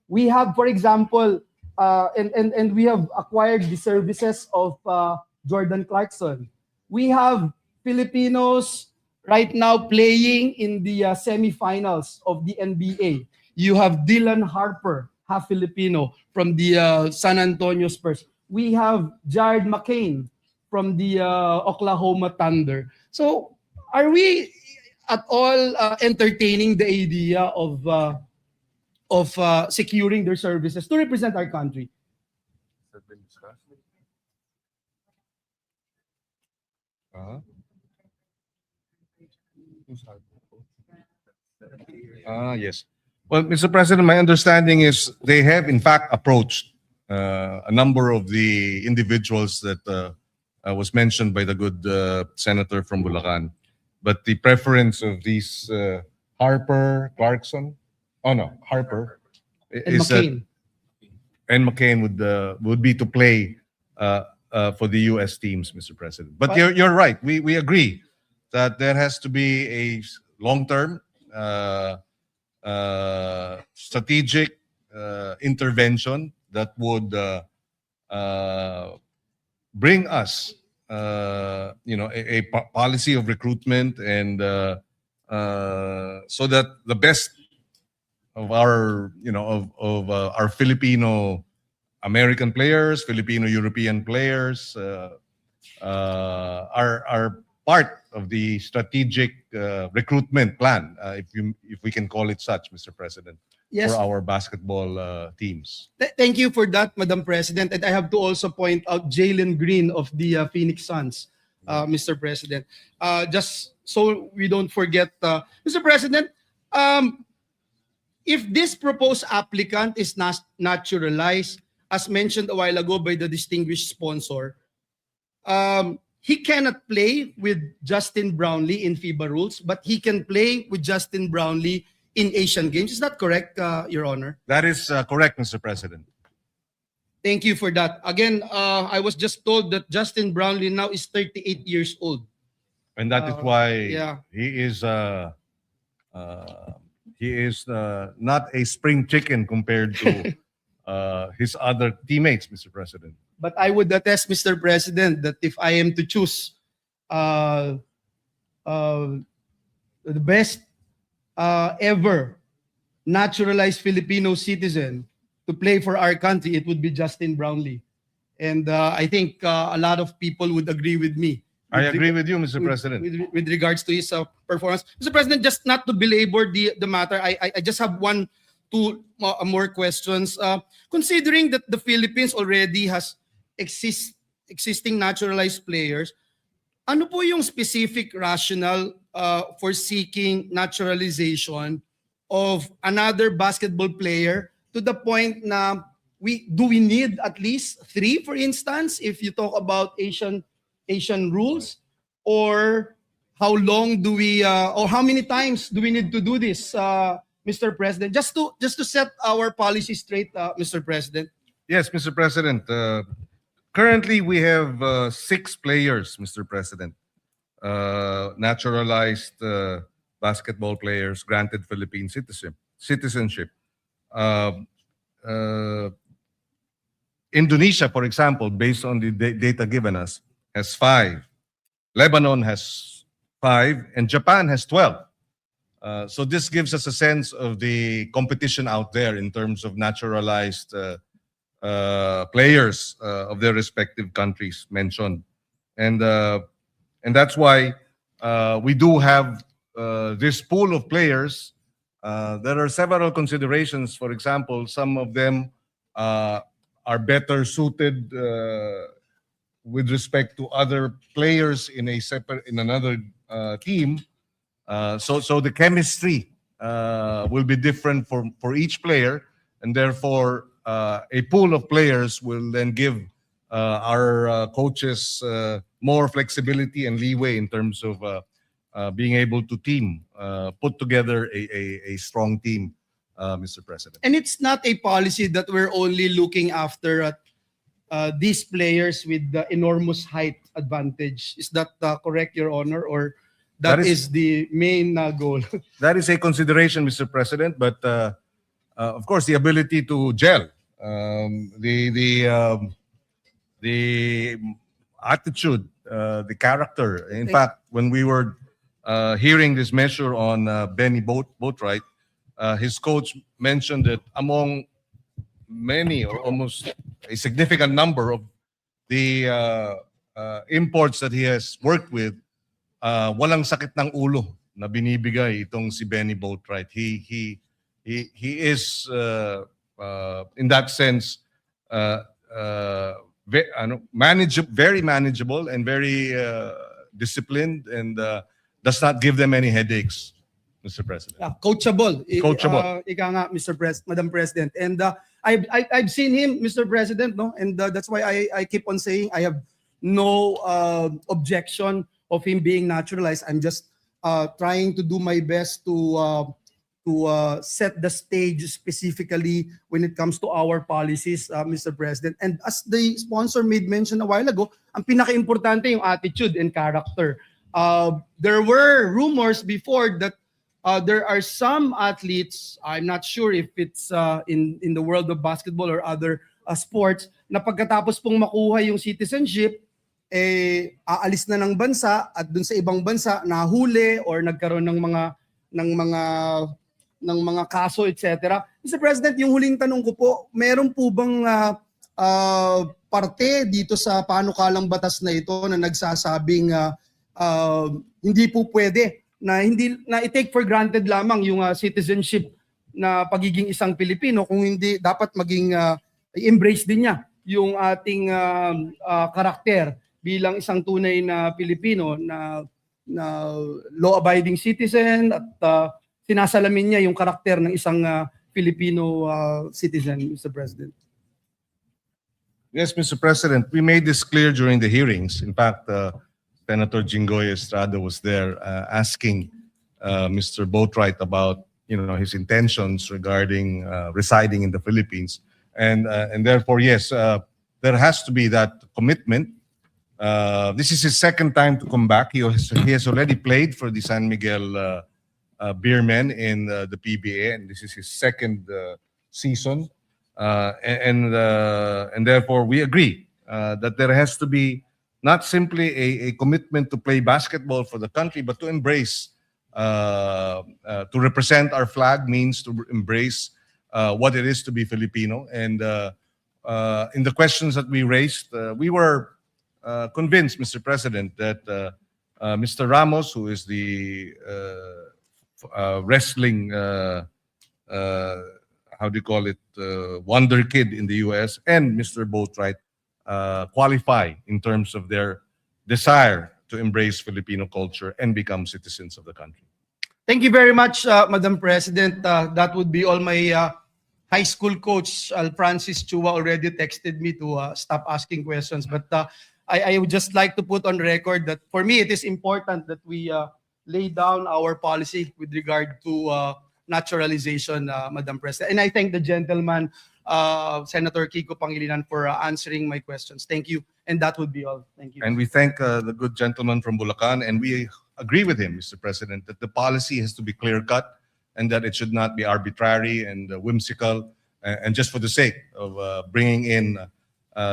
we have, for example, and we have acquired the services of Jordan Clarkson. We have Filipinos right now playing in the semifinals of the NBA. You have Dylan Harper, half Filipino, from the San Antonio Spurs. We have Jared McCain from the Oklahoma Thunder. So are we at all entertaining the idea of securing their services to represent our country? Yes. Well, Mr. President, my understanding is they have in fact approached a number of the individuals that was mentioned by the good senator from Bulacan. But the preference of these Harper, Clarkson, Harper, And is that McCain. and McCain would be to play for the U.S. teams, Mr. President. But you're right. We agree that there has to be a long-term strategic intervention that would bring us policy of recruitment and so that the best of our our Filipino American players, Filipino European players are part of the strategic recruitment plan, if we can call it such, Mr. President, Yes. for our basketball teams. Thank you for that, Madam President. And I have to also point out Jalen Green of the Phoenix Suns, Mr. President. Just so we don't forget, Mr. President, if this proposed applicant is not naturalized, as mentioned a while ago by the distinguished sponsor, he cannot play with Justin Brownlee in FIBA rules, but he can play with Justin Brownlee in Asian Games. Is that correct, Your Honor? That is correct, Mr. President. Thank you for that. Again, I was just told that Justin Brownlee now is 38 years old. And that is why yeah. he is not a spring chicken compared to his other teammates, Mr. President. But I would attest, Mr. President, that if I am to choose the best ever naturalized Filipino citizen to play for our country, it would be Justin Brownlee. And I think a lot of people would agree with me. I agree with you, Mr. President. With regards to his performance. Mr. President, just not to belabor the matter, I just have two more questions. Considering that the Philippines already has existing naturalized players, ano po yung specific rationale for seeking naturalization of another basketball player to the point na we need at least 3, for instance, if you talk about Asian rules, or how long do we or how many times do we need to do this, Mr. President, just to set our policy straight, Mr. President? Yes, Mr. President. Currently, we have 6 players, Mr. President, naturalized basketball players granted Philippine citizenship. Indonesia, for example, based on the data given us, has 5. Lebanon has 5, and Japan has 12. So this gives us a sense of the competition out there in terms of naturalized players of their respective countries mentioned, and that's why we do have this pool of players. There are several considerations. For example, some of them are better suited with respect to other players in another team. So the chemistry will be different for each player, and therefore a pool of players will then give our coaches more flexibility and leeway in terms of being able to put together a strong team, Mr. President. And it's not a policy that we're only looking after these players with the enormous height advantage. Is that correct, Your Honor? Or that is the main goal? That is a consideration, Mr. President, but of course the ability to gel, the attitude, the character. In fact, when we were hearing this measure on Benny Boatwright, his coach mentioned that among many, or almost a significant number of the imports that he has worked with, walang sakit ng ulo na binibigay itong si Benny Boatwright. He is in that sense very manageable and very disciplined, and does not give them any headaches, Mr. President. Yeah, coachable. Coachable. Ika nga, Madam President. And I've seen him, Mr. President, no? And that's why I keep on saying I have no objection of him being naturalized. I'm just trying to do my best to set the stage specifically when it comes to our policies, Mr. President. And as the sponsor made mention a while ago, ang pinaka-importante yung attitude and character. There were rumors before that there are some athletes, I'm not sure if it's in the world of basketball or other sports, na pagkatapos pong makuha yung citizenship, aalis na ng bansa at dun sa ibang bansa nahuli or nagkaroon ng mga kaso, etc. Mr. President, yung huling tanong ko po, meron po bang parte dito sa panukalang batas na ito na nagsasabing hindi po pwede na i-take for granted lamang yung citizenship na pagiging isang Pilipino, kung hindi dapat maging i-embrace din niya yung ating karakter bilang isang tunay na Pilipino na law-abiding citizen at sinasalamin niya yung karakter ng isang Filipino citizen, Mr. President. Yes, Mr. President, we made this clear during the hearings. In fact, Senator Jinggoy Estrada was there asking Mr. Boatwright about his intentions regarding residing in the Philippines. And therefore, yes, there has to be that commitment. This is his second time to come back. He has already played for the San Miguel Beermen in the PBA, and this is his second season. And therefore, we agree that there has to be not simply a commitment to play basketball for the country, but to embrace, to represent our flag means to embrace what it is to be Filipino. And in the questions that we raised, we were convinced, Mr. President, that Mr. Ramos, who is the wrestling, how do you call it, wonder kid in the US, and Mr. Boatwright qualify in terms of their desire to embrace Filipino culture and become citizens of the country. Thank you very much, Madam President. That would be all. My high school coach, Francis Chua, already texted me to stop asking questions. But I would just like to put on record that for me, it is important that we lay down our policy with regard to naturalization, Madam President. And I thank the gentleman, Senator Kiko Pangilinan, for answering my questions. Thank you. And that would be all. Thank you. And we thank the good gentleman from Bulacan, and we agree with him, Mr. President, that the policy has to be clear-cut and that it should not be arbitrary and whimsical and just for the sake of bringing in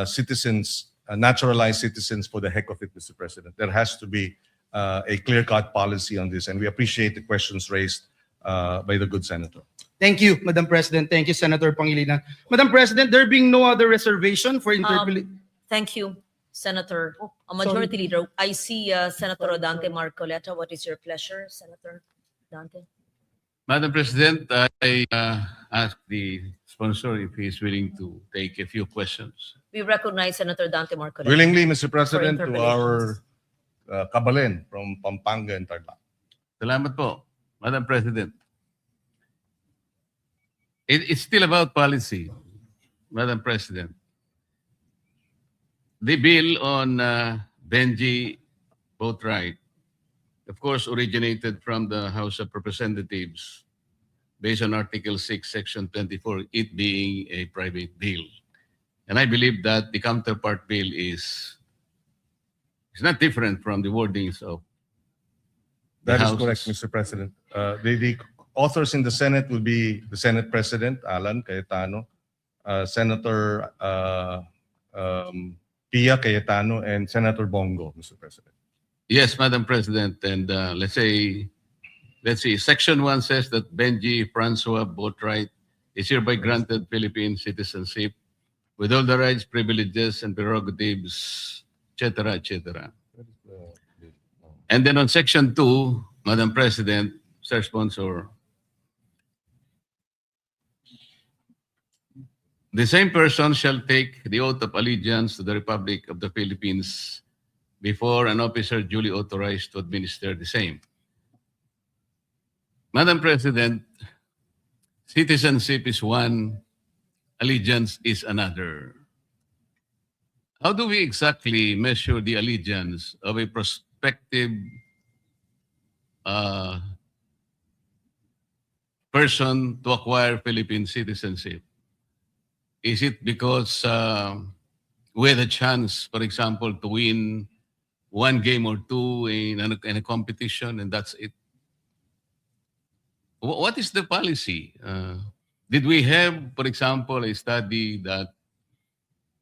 citizens, naturalized citizens for the heck of it, Mr. President. There has to be a clear-cut policy on this, and we appreciate the questions raised by the good senator. Thank you, Madam President. Thank you, Senator Pangilinan. Madam President, there being no other reservation for interpellation. Thank you, Senator. Majority Leader, I see Senator Rodante Marcoleta. What is your pleasure, Senator Dante? Madam President, I ask the sponsor if he is willing to take a few questions. We recognize Senator Dante Marcoleta. Willingly, Mr. President, to interpellations. our Kabalen from Pampanga and Tarlac. Salamat po, Madam President. It's still about policy, Madam President. The bill on Benji Boatwright, of course, originated from the House of Representatives based on Article 6, Section 24, it being a private bill. And I believe that the counterpart bill is not different from the wordings of the That is House. correct, Mr. President. The authors in the Senate will be the Senate President, Alan Cayetano, Senator Pia Cayetano, and Senator Bongo, Mr. President. Yes, Madam President, and let's see, Section 1 says that Benji Francois Boatwright is hereby granted Philippine citizenship with all the rights, privileges, and prerogatives, etc., etc. And then on Section 2, Madam President, Sir Sponsor, the same person shall take the oath of allegiance to the Republic of the Philippines before an officer duly authorized to administer the same. Madam President, citizenship is one, allegiance is another. How do we exactly measure the allegiance of a prospective person to acquire Philippine citizenship? Is it because we had a chance, for example, to win one game or two in a competition, and that's it? What is the policy? Did we have, for example, a study that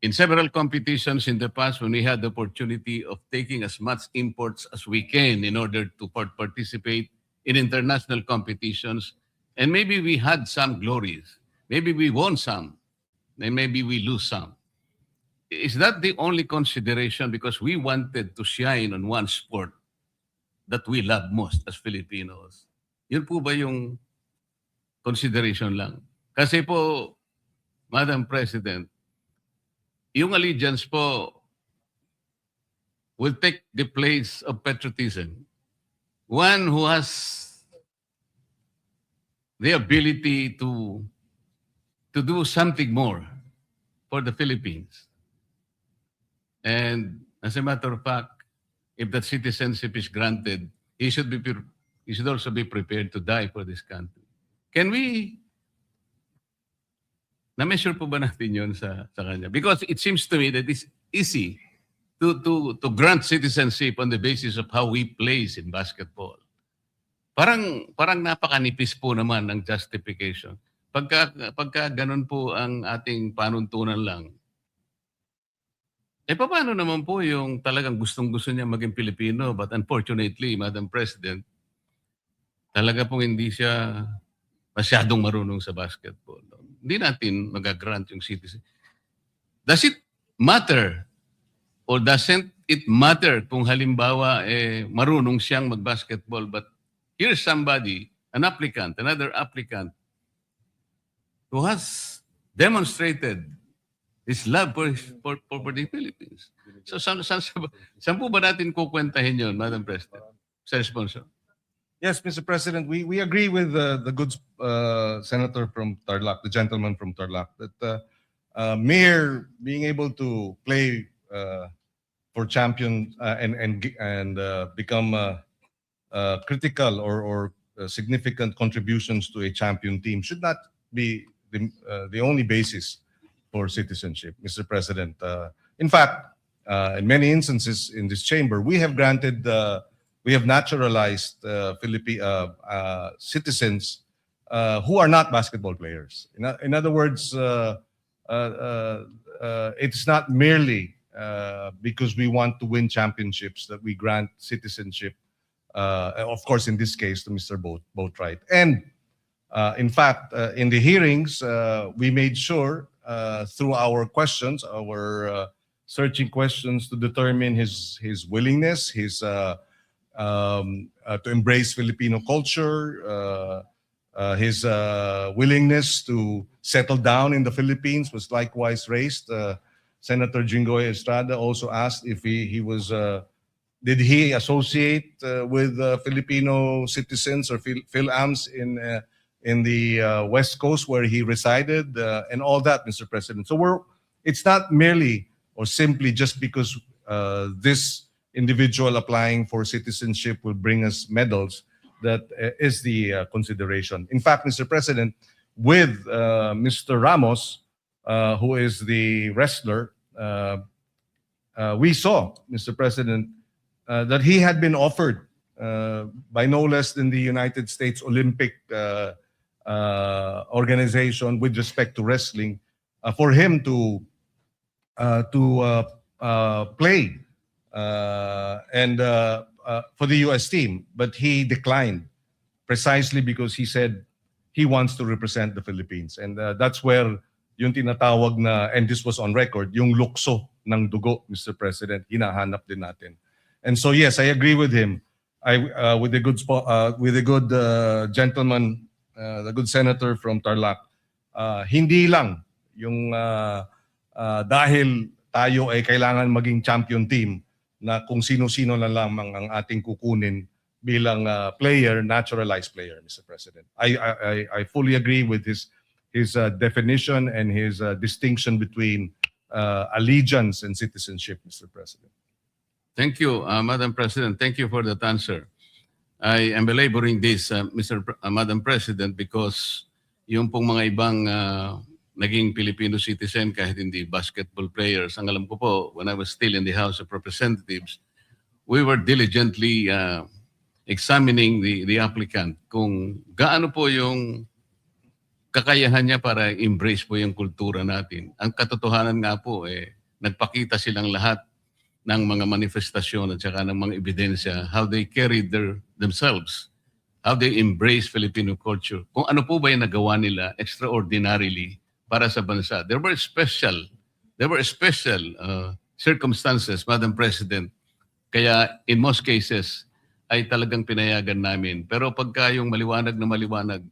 in several competitions in the past when we had the opportunity of taking as much imports as we can in order to participate in international competitions. And maybe we had some glories. Maybe we won some, and maybe we lose some. Is that the only consideration? Because we wanted to shine on one sport that we love most as Filipinos. Yun po ba yung consideration lang? Kasi po, Madam President, yung allegiance po will take the place of patriotism. One who has the ability to do something more for the Philippines. And as a matter of fact, if that citizenship is granted, he should also be prepared to die for this country. Can we na-measure po ba natin yun sa kanya? Because it seems to me that it's easy to grant citizenship on the basis of how he plays in basketball. Parang napakanipis po naman ng justification. Pagka ganun po ang ating panuntunan lang, paano naman po yung talagang gustong-gusto niya maging Pilipino, but unfortunately, Madam President, talaga pong hindi siya masyadong marunong sa basketball. Hindi natin magagrant yung citizen. Does it matter or doesn't it matter kung halimbawa marunong siyang mag-basketball, but here's somebody, another applicant, who has demonstrated his love for the Philippines. So saan po ba natin kukwentahin yun, Madam President? Sir Sponsor. Yes, Mr. President, we agree with the good senator from Tarlac, the gentleman from Tarlac, that mere being able to play for champion and become critical or significant contributions to a champion team should not be the only basis for citizenship, Mr. President. In fact, in many instances in this chamber, we have naturalized citizens who are not basketball players. In other words, it's not merely because we want to win championships that we grant citizenship, of course, in this case, to Mr. Boatwright. And in fact, in the hearings, we made sure through our questions, our searching questions, to determine his willingness, to embrace Filipino culture, his willingness to settle down in the Philippines was likewise raised. Senator Jinggoy Estrada also asked if he was, did he associate with Filipino citizens or Phil-Ams in the West Coast where he resided, and all that, Mr. President. So it's not merely or simply just because this individual applying for citizenship will bring us medals that is the consideration. In fact, Mr. President, with Mr. Ramos, who is the wrestler, we saw, Mr. President, that he had been offered by no less than the United States Olympic organization with respect to wrestling, for him to play and for the U.S. team, but he declined precisely because he said he wants to represent the Philippines, and that's where yung tinatawag na, and this was on record, yung lukso ng dugo, Mr. President, hinahanap din natin. And so yes, I agree with him. With the good gentleman, the good senator from Tarlac, hindi lang yung dahil tayo ay kailangan maging champion team na kung sino-sino na lamang ang ating kukunin bilang player, naturalized player, Mr. President. I fully agree with his definition and his distinction between allegiance and citizenship, Mr. President. Thank you, Madam President. Thank you for that answer. I am belaboring this, Madam President, because yung pong mga ibang naging Filipino citizen kahit hindi basketball players, ang alam ko po, when I was still in the House of Representatives, we were diligently examining the applicant kung gaano po yung kakayahan niya para embrace po yung kultura natin. Ang katotohanan nga po, nagpakita silang lahat ng mga manifestasyon at saka ng mga ebidensya, how they carried themselves, how they embrace Filipino culture. Kung ano po ba yung nagawa nila extraordinarily para sa bansa. There were special circumstances, Madam President. Kaya in most cases, ay talagang pinayagan namin. Pero pagka yung maliwanag na maliwanag,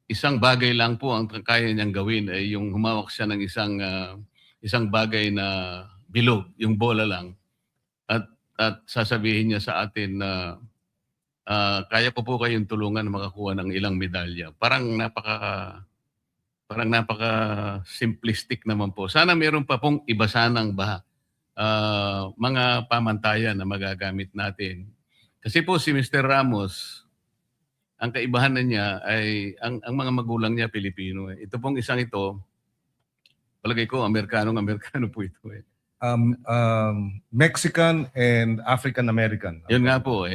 isang bagay lang po ang kaya niyang gawin ay yung humawak siya ng isang bagay na bilog, yung bola lang. At sasabihin niya sa atin na kaya ko po kayong tulungan na makakuha ng ilang medalya. Parang napaka-simplistic naman po. Sana meron pa pong iba sanang mga pamantayan na magagamit natin. Kasi po si Mr. Ramos, ang kaibahan na niya ay ang mga magulang niya Pilipino. Ito pong isang ito, palagay ko, Amerikano po ito. Mexican and African American. Yun nga po,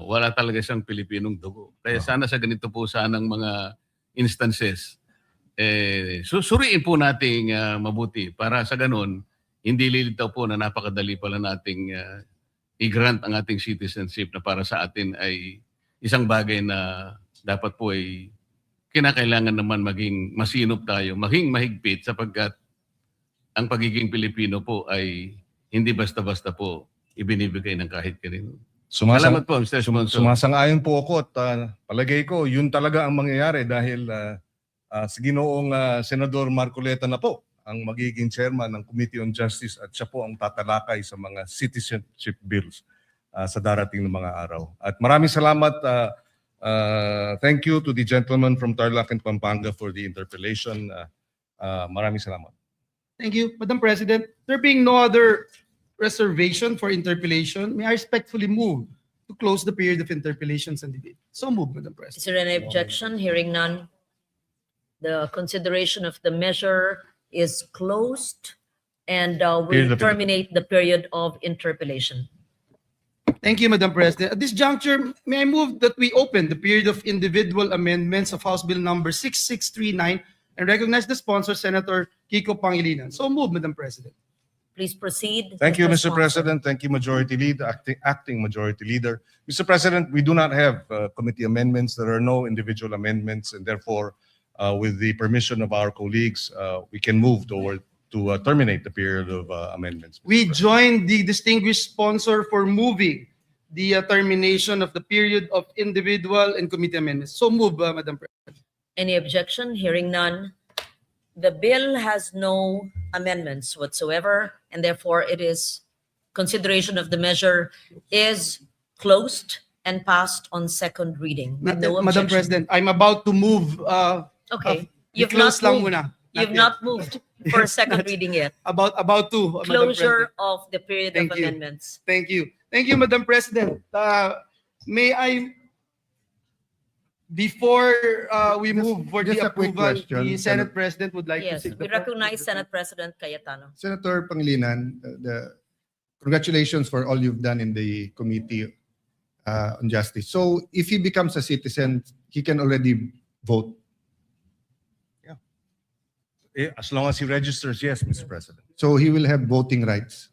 wala talaga siyang Pilipinong dugo. Kaya sana sa ganito po sanang mga instances, susuriin po nating mabuti para sa ganun, hindi lilitaw po na napakadali pala nating i-grant ang ating citizenship na para sa atin ay isang bagay na dapat po ay kinakailangan naman maging masinop tayo, maging mahigpit sapagkat ang pagiging Pilipino po ay hindi basta-basta po ibinibigay ng kahit kanino. Salamat po, Mr. Sumonso. Sumasang-ayon po ako at palagay ko yun talaga ang mangyayari dahil si Ginoong Senador Marcoleta na po ang magiging chairman ng Committee on Justice at siya po ang tatalakay sa mga citizenship bills sa darating na mga araw. At maraming salamat. Thank you to the gentleman from Tarlac and Pampanga for the interpellation. Maraming salamat. Thank you, Madam President. There being no other reservation for interpellation, may I respectfully move to close the period of interpellations and debate. So move, Madam Is President. there any objection? Hearing none. The consideration of the measure is closed and Period will of terminate the period of interpellation. Thank you, Madam President. At this juncture, may I move that we open the period of individual amendments of House Bill number 6639 and recognize the sponsor, Senator Kiko Pangilinan. So move, Madam President. Please proceed. Thank you, Mr. Sponsor. President. Thank you, Majority Leader, Acting Majority Leader. Mr. President, we do not have committee amendments. There are no individual amendments, and therefore, with the permission of our colleagues, we can move to terminate the period of amendments. We join the distinguished sponsor for moving the termination of the period of individual and committee amendments. So move, Madam President. Any objection? Hearing none. The bill has no amendments whatsoever, and therefore it is consideration of the measure is closed and passed on second reading. With no Madam objection. President, I'm about to move. Okay. You've You've not lang moved. muna. You've yet. not moved for a second Not- reading yet. About to, Madam President. Closure of the period of Thank you. amendments. Thank you. Thank you, Madam President. May I, before we move for the just a quick approval, question. the Senate President would like to Yes, take the we floor. recognize Senate President Cayetano. Senator Pangilinan, congratulations for all you've done in the Committee on Justice. So if he becomes a citizen, he can already vote. As long as he registers, yes, Mr. President. So he will have voting rights.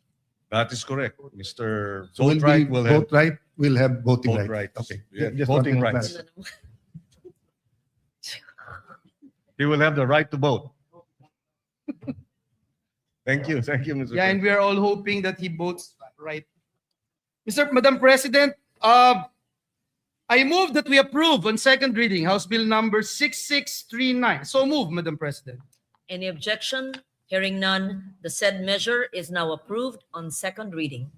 That is correct. Mr. So Vote Right will have vote right will have voting vote rights. rights. Okay. Yeah, Just voting wanted to rights. clarify. He will have the right to vote. Thank you, Mr. Yeah, and President. we are all hoping that he votes right. Madam President, I move that we approve on second reading House Bill number 6639. So move, Madam President. Any objection? Hearing none, the said measure is now approved on second reading.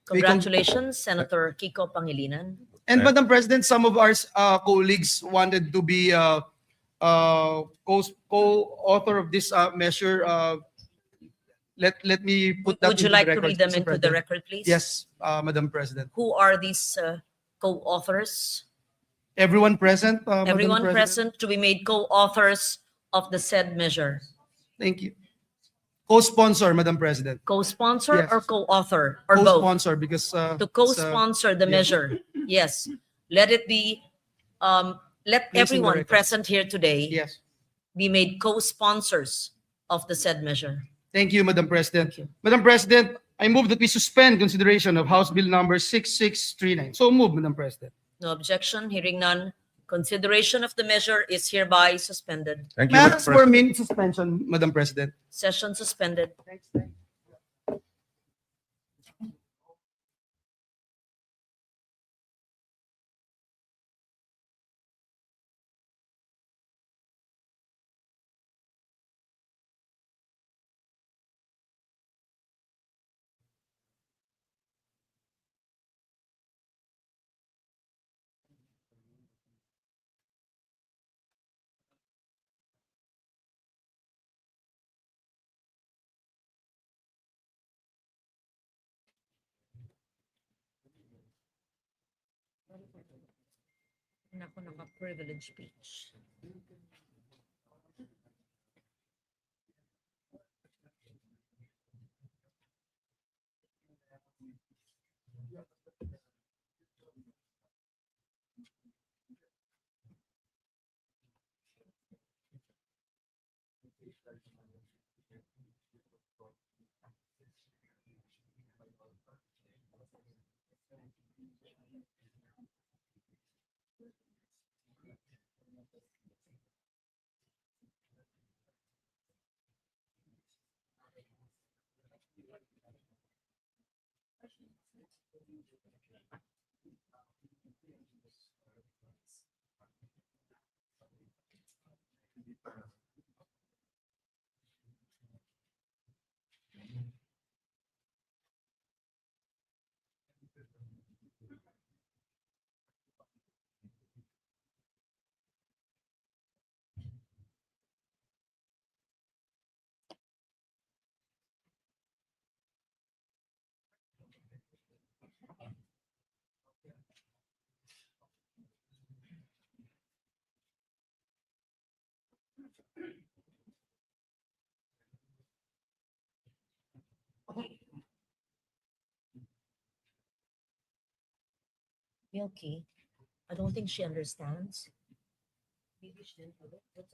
Congratulations, Senator Kiko Pangilinan. And Right. Madam President, some of our colleagues wanted to be co-author of this measure. Let me put that Would you into like the to record, read them Mr. into the President. record, please? Yes, Madam President. Who are these co-authors? Everyone present, Madam Everyone President? present to be made co-authors of the said measure. Thank you. Co-sponsor, Madam President. Co-sponsor Yes. or co-author or both? Co-sponsor because To co-sponsor the yes. measure, yes. Let it be let Placing the everyone record. present here today Yes. be made co-sponsors of the said measure. Thank you, Madam President. Thank you. Madam President, I move that we suspend consideration of House Bill number 6639. So move, Madam President. No objection, hearing none. Consideration of the measure is hereby suspended. Thank you, May I Mr. ask for a President. minute suspension, Madam President? Session suspended. Naku, naka-privilege speech. Milky, I don't think she understands. Maybe she didn't know it.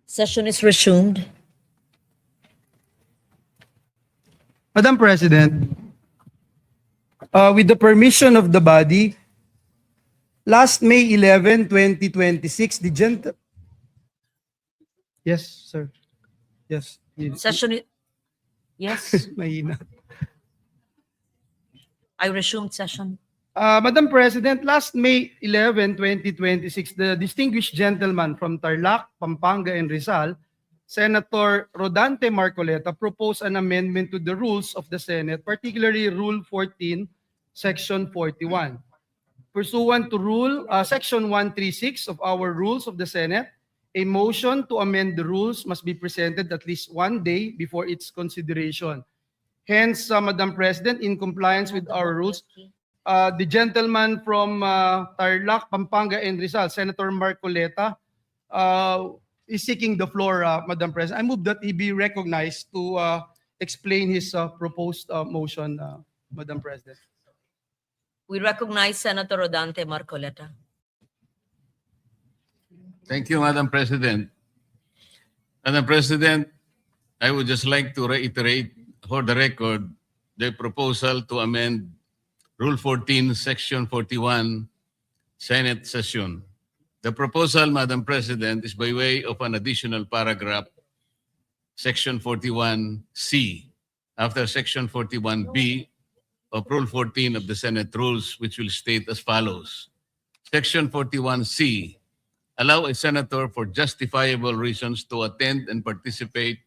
Session is resumed. Madam President, with the permission of the body, last May 11, 2026, Yes, sir. Yes. Session, yes, Mahina. I resumed session. Madam President, last May 11, 2026, the distinguished gentleman from Tarlac, Pampanga, and Rizal, Senator Rodante Marcoleta, proposed an amendment to the rules of the Senate, particularly Rule 14, Section 41. Pursuant to Section 136 of our Rules of the Senate, a motion to amend the rules must be presented at least 1 day before its consideration. Hence, Madam President, in compliance with our rules, the gentleman from Tarlac, Pampanga, and Rizal, Senator Marcoleta, is seeking the floor, Madam President. I move that he be recognized to explain his proposed motion, Madam President. We recognize Senator Rodante Marcoleta. Thank you, Madam President. Madam President, I would just like to reiterate for the record the proposal to amend Rule 14, Section 41, Senate session. The proposal, Madam President, is by way of an additional paragraph, Section 41C, after Section 41B of Rule 14 of the Senate Rules, which will state as follows. Section 41C, allow a senator for justifiable reasons to attend and participate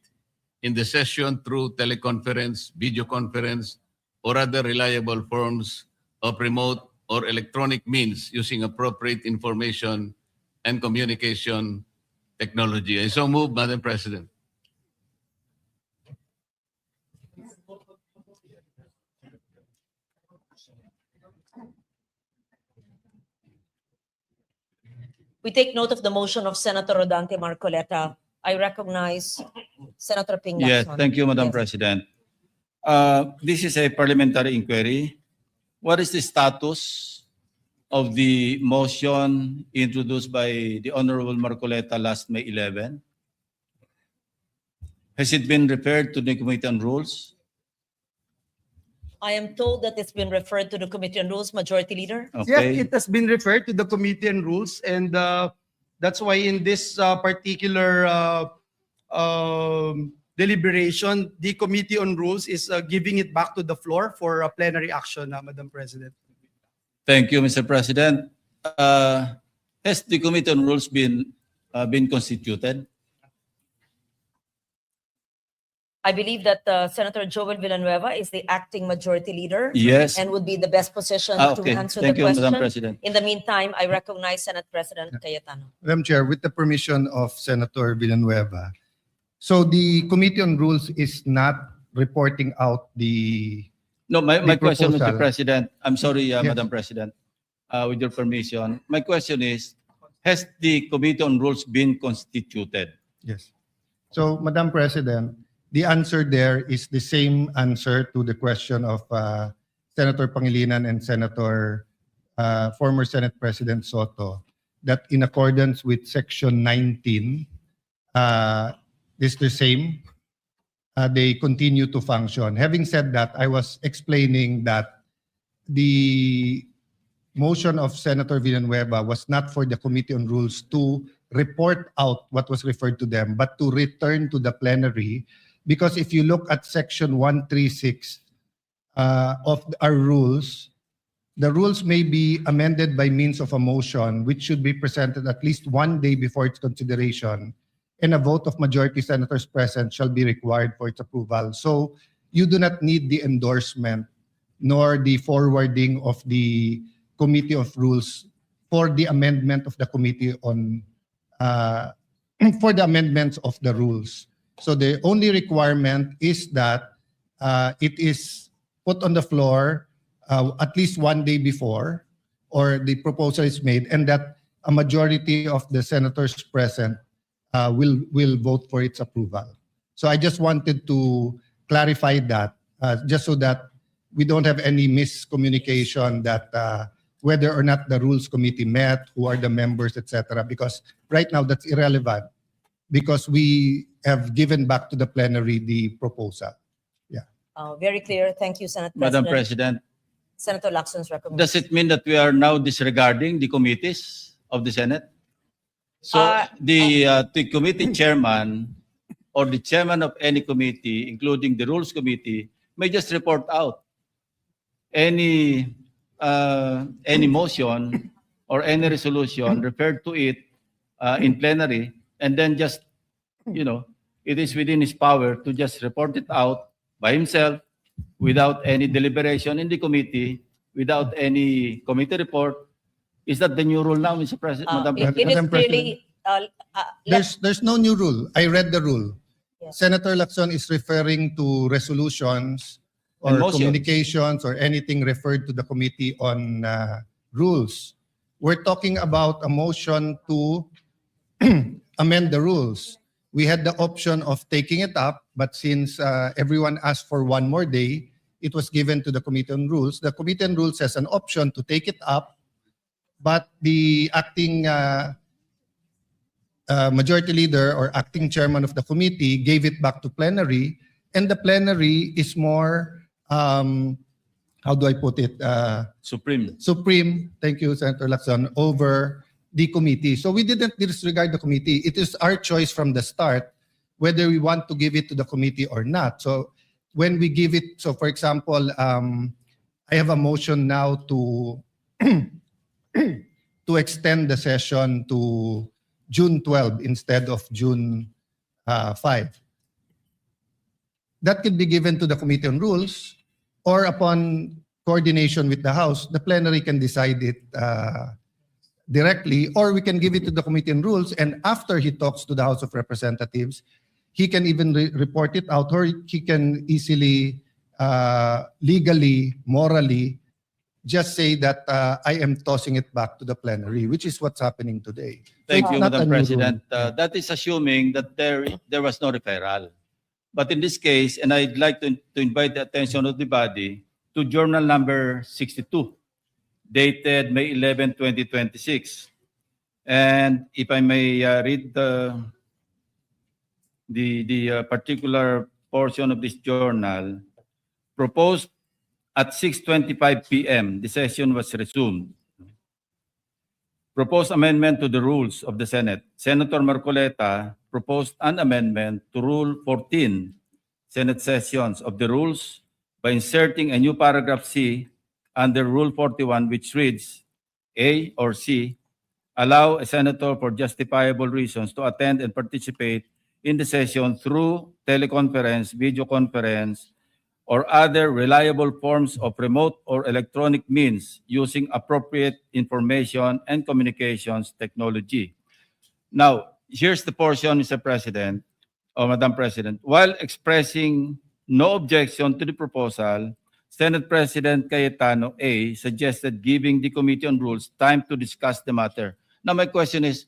in the session through teleconference, video conference, or other reliable forms of remote or electronic means using appropriate information and communication technology. I so move, Madam President. We take note of the motion of Senator Rodante Marcoleta. I recognize Senator Ping Yes, Lacson. thank you, Madam Yes. President. This is a parliamentary inquiry. What is the status of the motion introduced by the Honorable Marcoleta last May 11? Has it been referred to the Committee on Rules? I am told that it's been referred to the Committee on Rules, Majority Leader. Yes, Okay. it has been referred to the Committee on Rules, and that's why in this particular deliberation, the Committee on Rules is giving it back to the floor for a plenary action, Madam President. Thank you, Mr. President. Has the Committee on Rules been constituted? I believe that Senator Joel Villanueva is the acting Majority Leader Yes. and would be the best position Okay. to answer Thank the you, question. Madam President. In the meantime, I recognize Senate President Cayetano. Madam Chair, with the permission of Senator Villanueva, so the Committee on Rules is not reporting out the, No, my The question, Mr. proposal. President, I'm sorry, Yes. Madam President, with your permission. My question is, has the Committee on Rules been constituted? yes. So, Madam President, the answer there is the same answer to the question of Senator Pangilinan and former Senate President Soto, that in accordance with Section 19, is the same. They continue to function. Having said that, I was explaining that the motion of Senator Villanueva was not for the Committee on Rules to report out what was referred to them, but to return to the plenary. Because if you look at Section 136 of our rules, the rules may be amended by means of a motion, which should be presented at least 1 day before its consideration, and a vote of majority senators present shall be required for its approval. So you do not need the endorsement nor the forwarding of the Committee of Rules for the amendment of the Committee on for the amendments of the rules. So the only requirement is that it is put on the floor at least 1 day before, or the proposal is made, and that a majority of the senators present will vote for its approval. So I just wanted to clarify that, just so that we don't have any miscommunication that whether or not the Rules Committee met, who are the members, etc. Because right now that's irrelevant. because we have given back to the plenary the proposal. Very clear. Thank you, Senate Madam President. President, Senator Lacson's recommendation. does it mean that we are now disregarding the committees of the Senate? So the committee chairman or the chairman of any committee, including the Rules Committee, may just report out any motion or any resolution referred to it in plenary, and then just, it is within his power to just report it out by himself without any deliberation in the committee, without any committee report. Is that the new rule now, Mr. President? Madam It President? is Madam clearly, There's no new rule. I read the rule. Yes. Senator Lacson is referring to resolutions or And motions. communications or anything referred to the committee on rules. We're talking about a motion to amend the rules. We had the option of taking it up, but since everyone asked for one more day, it was given to the Committee on Rules. The Committee on Rules has an option to take it up, but the acting majority leader or acting chairman of the committee gave it back to plenary, and the plenary is more, how do I put it, Supreme. supreme, thank you, Senator Lacson, over the committee. So we didn't disregard the committee. It is our choice from the start whether we want to give it to the committee or not. So when we give it, so for example, I have a motion now to to extend the session to June 12 instead of June 5. That could be given to the Committee on Rules, or upon coordination with the House, the plenary can decide it directly, or we can give it to the Committee on Rules, and after he talks to the House of Representatives, he can even report it out, or he can easily, legally, morally, just say that I am tossing it back to the plenary, which is what's happening today. Thank It's you, not a Madam new rule. President. That is assuming that there was no referral. But in this case, and I'd like to invite the attention of the body to journal number 62, dated May 11, 2026. And if I may read the particular portion of this journal, proposed at 6:25 p.m., the session was resumed. Proposed amendment to the rules of the Senate. Senator Marcoleta proposed an amendment to Rule 14, Senate sessions of the rules, by inserting a new paragraph C under Rule 41, which reads, A or C, allow a senator for justifiable reasons to attend and participate in the session through teleconference, video conference, or other reliable forms of remote or electronic means using appropriate information and communications technology. Now, here's the portion, Mr. President, or Madam President. While expressing no objection to the proposal, Senate President Cayetano A. suggested giving the Committee on Rules time to discuss the matter. Now, my question is,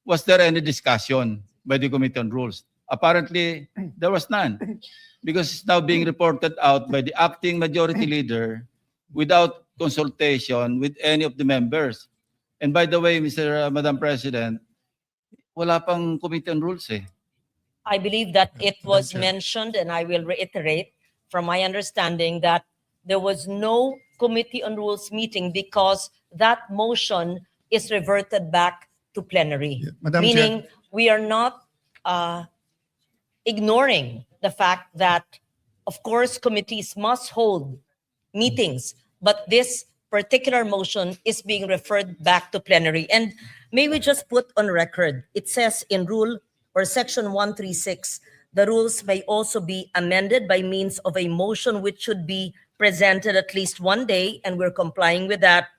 was there any discussion by the Committee on Rules? Apparently, there was none, because it's now being reported out by the acting majority leader without consultation with any of the members. And by the way, Madam President, wala pang Committee on Rules eh. I believe that it was mentioned, and I will reiterate from my understanding that there was no Committee on Rules meeting because that motion is reverted back to plenary. Madam Meaning we are not ignoring the fact that, of course, committees must hold meetings, but this particular motion is being referred back to plenary. And may we just put on record, it says in rule or section 136, the rules may also be amended by means of a motion which should be presented at least one day, and we're complying with that,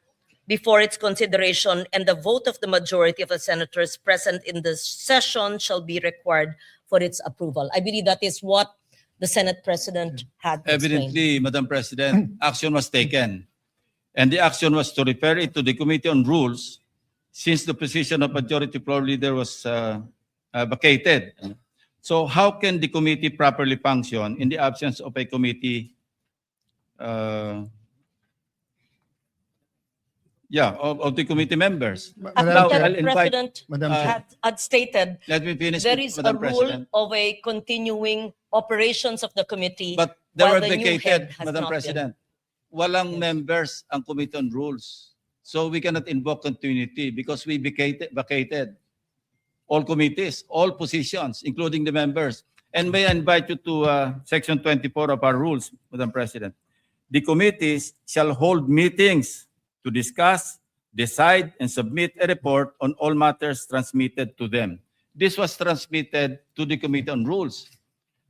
before its consideration, and the vote of the majority of the senators present in the session shall be required for its approval. I believe that is what the Senate President had explained. Evidently, Madam President, action was taken. And the action was to refer it to the Committee on Rules, since the position of Majority Floor Leader was vacated. So how can the committee properly function in the absence of a committee Yeah, of the committee members. I Now, think that I'll invite- President Madam Chair. had stated Let me finish, there is a Madam rule President. of a continuing operations of the committee. But they while were the new vacated, head has Madam not been. President. Walang members ang Committee on Rules. So we cannot invoke continuity because we vacated all committees, all positions, including the members. And may I invite you to Section 24 of our rules, Madam President. The committees shall hold meetings to discuss, decide, and submit a report on all matters transmitted to them. This was transmitted to the Committee on Rules.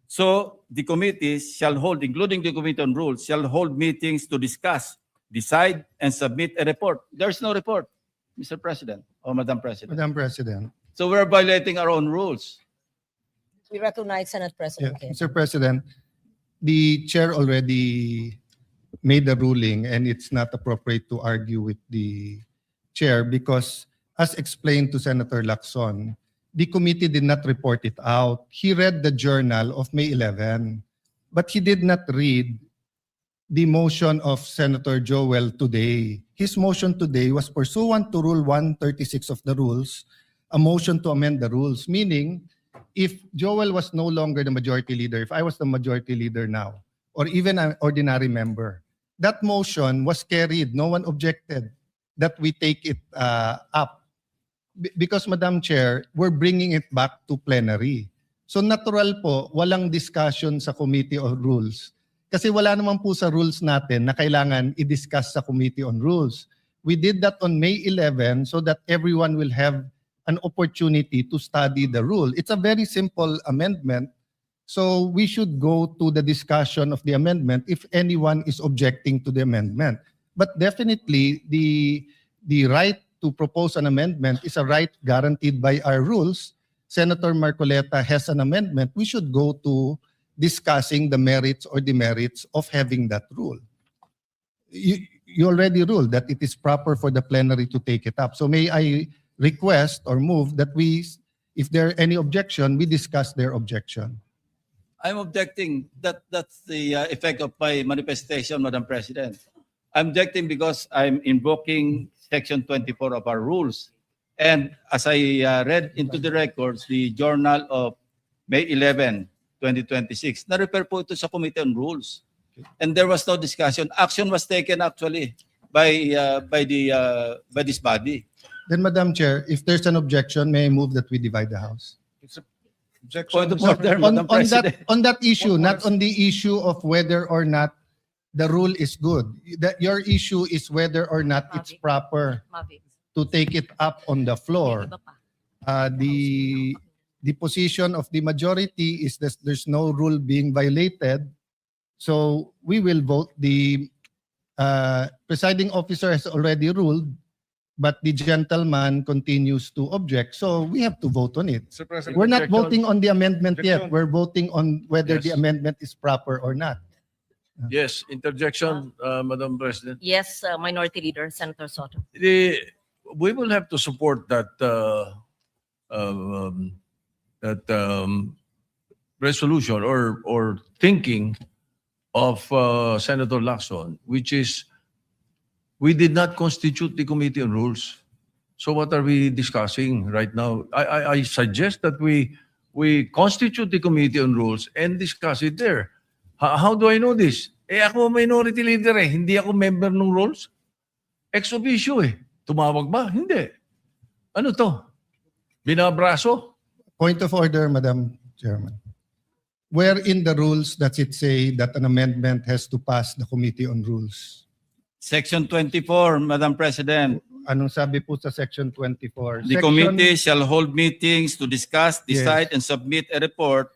So the committees shall hold, including the Committee on Rules, shall hold meetings to discuss, decide, and submit a report. There's no report, Mr. President or Madam President. Madam President. So we're violating our own rules. We recognize Senate Yeah, President Kim. Mr. President, the chair already made the ruling and it's not appropriate to argue with the chair because as explained to Senator Lacson, the committee did not report it out. He read the journal of May 11, but he did not read the motion of Senator Joel today. His motion today was pursuant to Rule 136 of the rules, a motion to amend the rules, meaning if Joel was no longer the majority leader, if I was the majority leader now, or even an ordinary member, that motion was carried. No one objected that we take it up. Because, Madam Chair, we're bringing it back to plenary. So natural po, walang discussion sa Committee on Rules. Kasi wala naman po sa rules natin na kailangan i-discuss sa Committee on Rules. We did that on May 11 so that everyone will have an opportunity to study the rule. It's a very simple amendment. So we should go to the discussion of the amendment if anyone is objecting to the amendment. But definitely, the right to propose an amendment is a right guaranteed by our rules. Senator Marcoleta has an amendment. We should go to discussing the merits or demerits of having that rule. You already ruled that it is proper for the plenary to take it up. So may I request or move that we, if there are any objection, we discuss their objection. I'm objecting. That's the effect of my manifestation, Madam President. I'm objecting because I'm invoking Section 24 of our rules. And as I read into the records, the journal of May 11, 2026, na-refer po ito sa Committee on Rules. And there was no discussion. Action was taken actually by this body. Then, Madam Chair, if there's an objection, may I move that we divide the House? Point of order, Madam President. On that issue, not on the issue of whether or not the rule is good. That your issue is whether or not it's proper to take it up on the floor. The position of the majority is that there's no rule being violated. So we will vote. The presiding officer has already ruled, but the gentleman continues to object. So we have to vote on it. Mr. President, We're not objection. voting on the amendment yet. Objection. We're voting on whether the Yes. amendment is proper or not. Yes, interjection, Madam President. Yes, Minority Leader, Senator Soto. We will have to support that resolution or thinking of Senator Lacson, which is we did not constitute the Committee on Rules. So what are we discussing right now? I suggest that we constitute the Committee on Rules and discuss it there. How do I know this? Ako minority leader hindi ako member ng rules. Ex officio Tumawag ba? Hindi. Ano to? Binabraso? Point of order, Madam Chairman. Where in the rules does it say that an amendment has to pass the Committee on Rules? Section 24, Madam President. Anong sabi po sa Section 24? The committee shall hold meetings to discuss, Yes. decide, and submit a report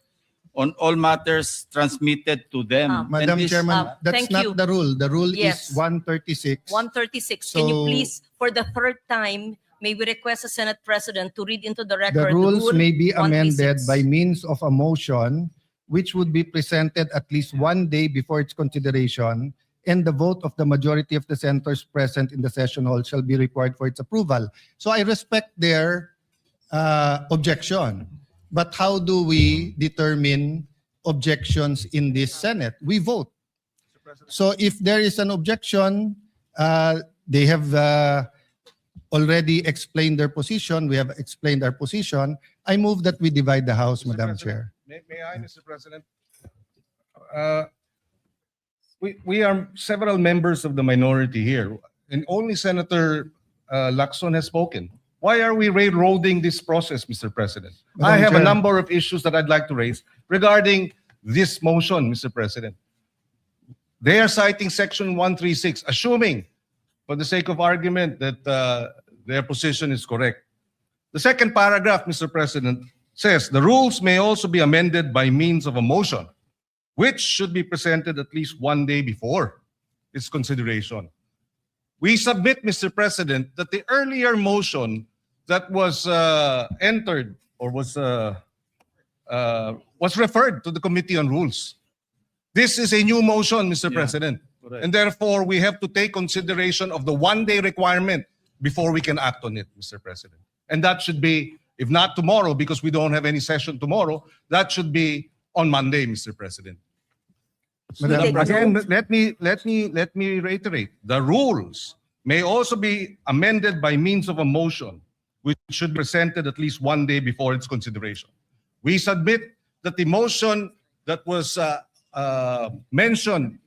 on all matters transmitted to them. Madam And this- Chairman, that's thank not you. the rule. The rule Yes. is 136. 136, can you So- please, for the third time, may we request the Senate President to read into the The record rules Rule may be amended 136. by means of a motion which would be presented at least one day before its consideration, and the vote of the majority of the senators present in the session hall shall be required for its approval. So I respect their objection. But how do we determine objections in this Senate? We vote. So if there is an objection, they have already explained their position. We have explained our position. I move that we divide the House, Mr. Madam President, Chair. May I, Mr. President? We are several members of the minority here, and only Senator Lacson has spoken. Why are we railroading this process, Mr. President? I Madam have a Chair. number of issues that I'd like to raise regarding this motion, Mr. President. They are citing Section 136, assuming, for the sake of argument, that their position is correct. The second paragraph, Mr. President, says the rules may also be amended by means of a motion, which should be presented at least one day before its consideration. We submit, Mr. President, that the earlier motion that was entered or was referred to the Committee on Rules. This is a new motion, Mr. Yeah. President. Correct. And therefore, we have to take consideration of the one-day requirement before we can act on it, Mr. President. And that should be, if not tomorrow, because we don't have any session tomorrow, that should be on Monday, Mr. President. Madam Again, let me reiterate. The rules may also be amended by means of a motion, which should be presented at least one day before its consideration. We submit that the motion that was mentioned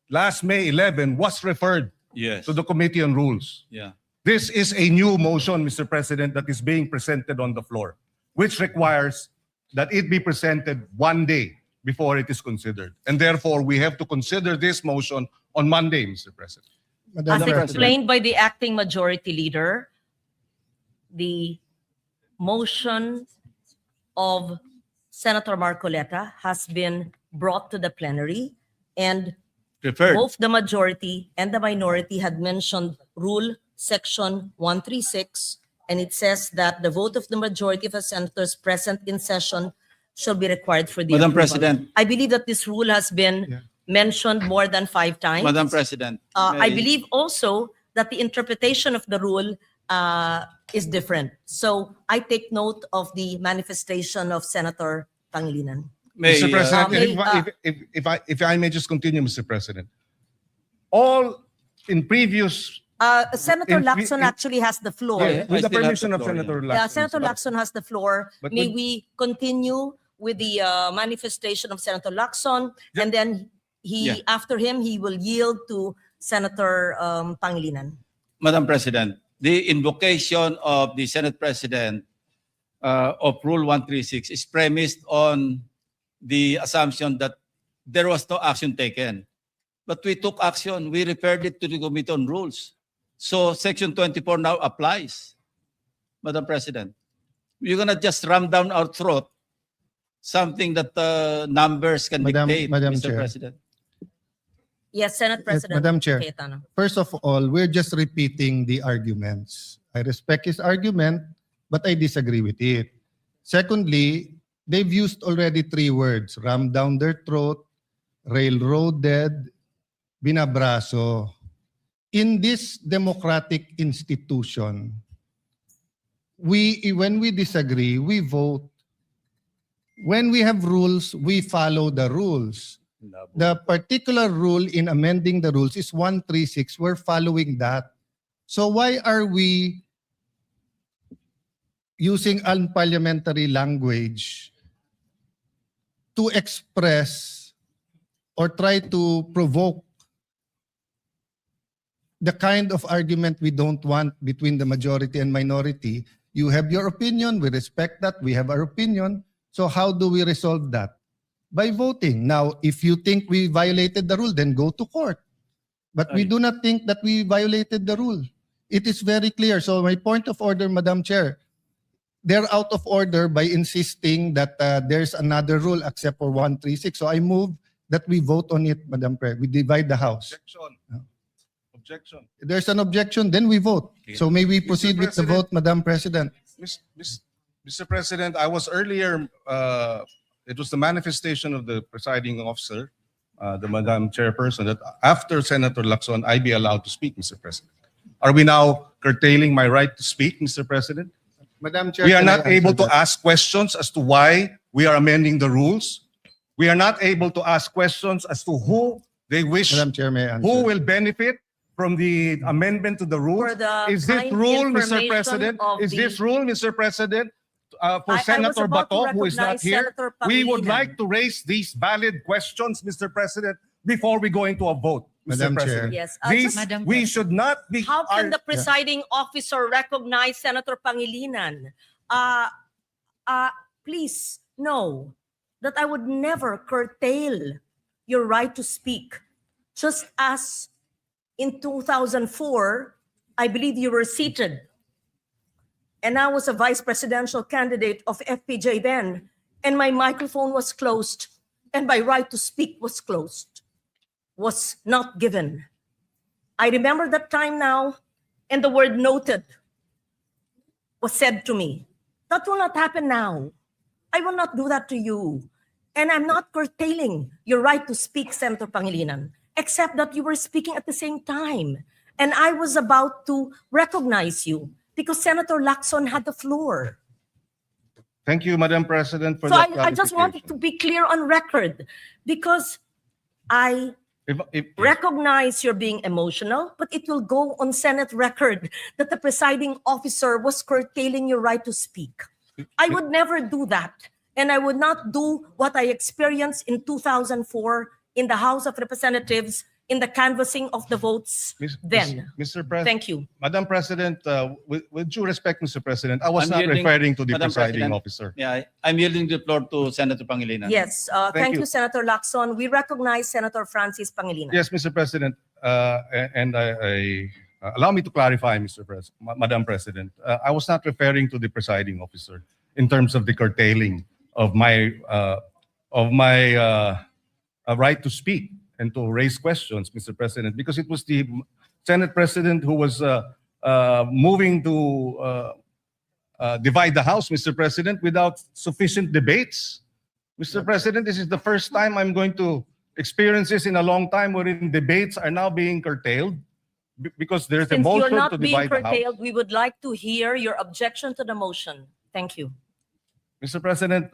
last May 11 was referred Yes. to the Committee on Rules. Yeah. This is a new motion, Mr. President, that is being presented on the floor, which requires that it be presented one day before it is considered. And therefore, we have to consider this motion on Monday, Mr. President. Madam As President. explained by the acting majority leader, the motion of Senator Marcoleta has been brought to the plenary, and Preferred. both the majority and the minority had mentioned Rule Section 136, and it says that the vote of the majority of the senators present in session shall be required for the Madam approval. President, I believe that this rule has been mentioned more than 5 times. Madam President. I may- believe also that the interpretation of the rule is different. So I take note of the manifestation of Senator Pangilinan. may, Mr. President, may- if I may just continue, Mr. President. All in previous, Senator In- Lacson in- actually has the floor. Yeah, with I the still have permission the of floor, Senator Yeah, Lacson. Senator Lacson has the floor. But May would- we continue with the manifestation of Senator Lacson, Yeah. and then Yeah. after him, he will yield to Senator Pangilinan. Madam President, the invocation of the Senate President of Rule 136 is premised on the assumption that there was no action taken. But we took action. We referred it to the Committee on Rules. So Section 24 now applies, Madam President. You're gonna just ram down our throat something that numbers can Madam- dictate, Madam Mr. Chair. President. Yes, Senate President. Madam Chair. Cayetano. First of all, we're just repeating the arguments. I respect his argument, but I disagree with it. Secondly, they've used already 3 words: ram down their throat, railroaded, binabraso. In this democratic institution, when we disagree, we vote. When we have rules, we follow the rules. The particular rule in amending the rules is 136. We're following that. So why are we using unparliamentary language to express or try to provoke the kind of argument we don't want between the majority and minority? You have your opinion. We respect that. We have our opinion. So how do we resolve that? By voting. Now, if you think we violated the rule, then go to court. But we do not think that we violated the rule. It is very clear. So my point of order, Madam Chair, they're out of order by insisting that there's another rule except for 136. So I move that we vote on it, Madam Chair. We divide the House. Objection. Objection. If there's an objection, then we vote. So may we proceed with the President. vote, Madam President? Mr. President, I was earlier, it was the manifestation of the presiding officer, the Madam Chairperson, that after Senator Lacson, I be allowed to speak, Mr. President. Are we now curtailing my right to speak, Mr. President? Madam Chair, We are can I not able answer to that? ask questions as to why we are amending the rules. We are not able to ask questions as to who they wish, Madam Chair, may I answer? who will benefit from the amendment to the For rules? the Is this kind rule, Mr. information President? of Is this the- rule, Mr. President, for I was Senator about to Bato, who is not recognize here? Senator We would Pangilinan. like to raise these valid questions, Mr. President, before we go into a vote, Mr. Madam Chair. President. Yes. These, Just- we should not be. How can our- the presiding officer recognize Senator Pangilinan? Please know that I would never curtail your right to speak. Just as in 2004, I believe you were seated. And I was a vice presidential candidate of FPJ then, and my microphone was closed, and my right to speak was closed, was not given. I remember that time now, and the word noted was said to me. That will not happen now. I will not do that to you. And I'm not curtailing your right to speak, Senator Pangilinan, except that you were speaking at the same time. And I was about to recognize you because Senator Lacson had the floor. Thank you, Madam President, for So that I just wanted to clarification. be clear on record because I If- recognize you're being emotional, but it will go on Senate record that the presiding officer was curtailing your right to speak. I would never do that. And I would not do what I experienced in 2004 in the House of Representatives in the canvassing of the votes then. Mr. President, Thank you. Madam President, with due respect, Mr. President, I was I'm not yielding- referring to the Madam presiding President. officer. Yeah, I'm yielding the floor to Senator Pangilinan. Yes, Thank thank you. you, Senator Lacson. We recognize Senator Francis Pangilinan. Yes, Mr. President, and allow me to clarify, Madam President. I was not referring to the presiding officer in terms of the curtailing of my right to speak and to raise questions, Mr. President, because it was the Senate President who was moving to divide the House, Mr. President, without sufficient debates. Mr. President, this is the first time I'm going to experience this in a long time wherein debates are now being curtailed because there's a Since you're motion to not being divide the House. curtailed, we would like to hear your objection to the motion. Thank you. Mr. President,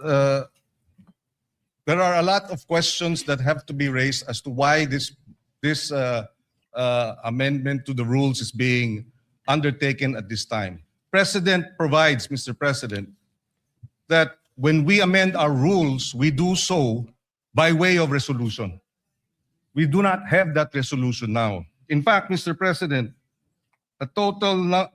there are a lot of questions that have to be raised as to why this amendment to the rules is being undertaken at this time. Precedent provides, Mr. President, that when we amend our rules, we do so by way of resolution. We do not have that resolution now. In fact, Mr. President, a total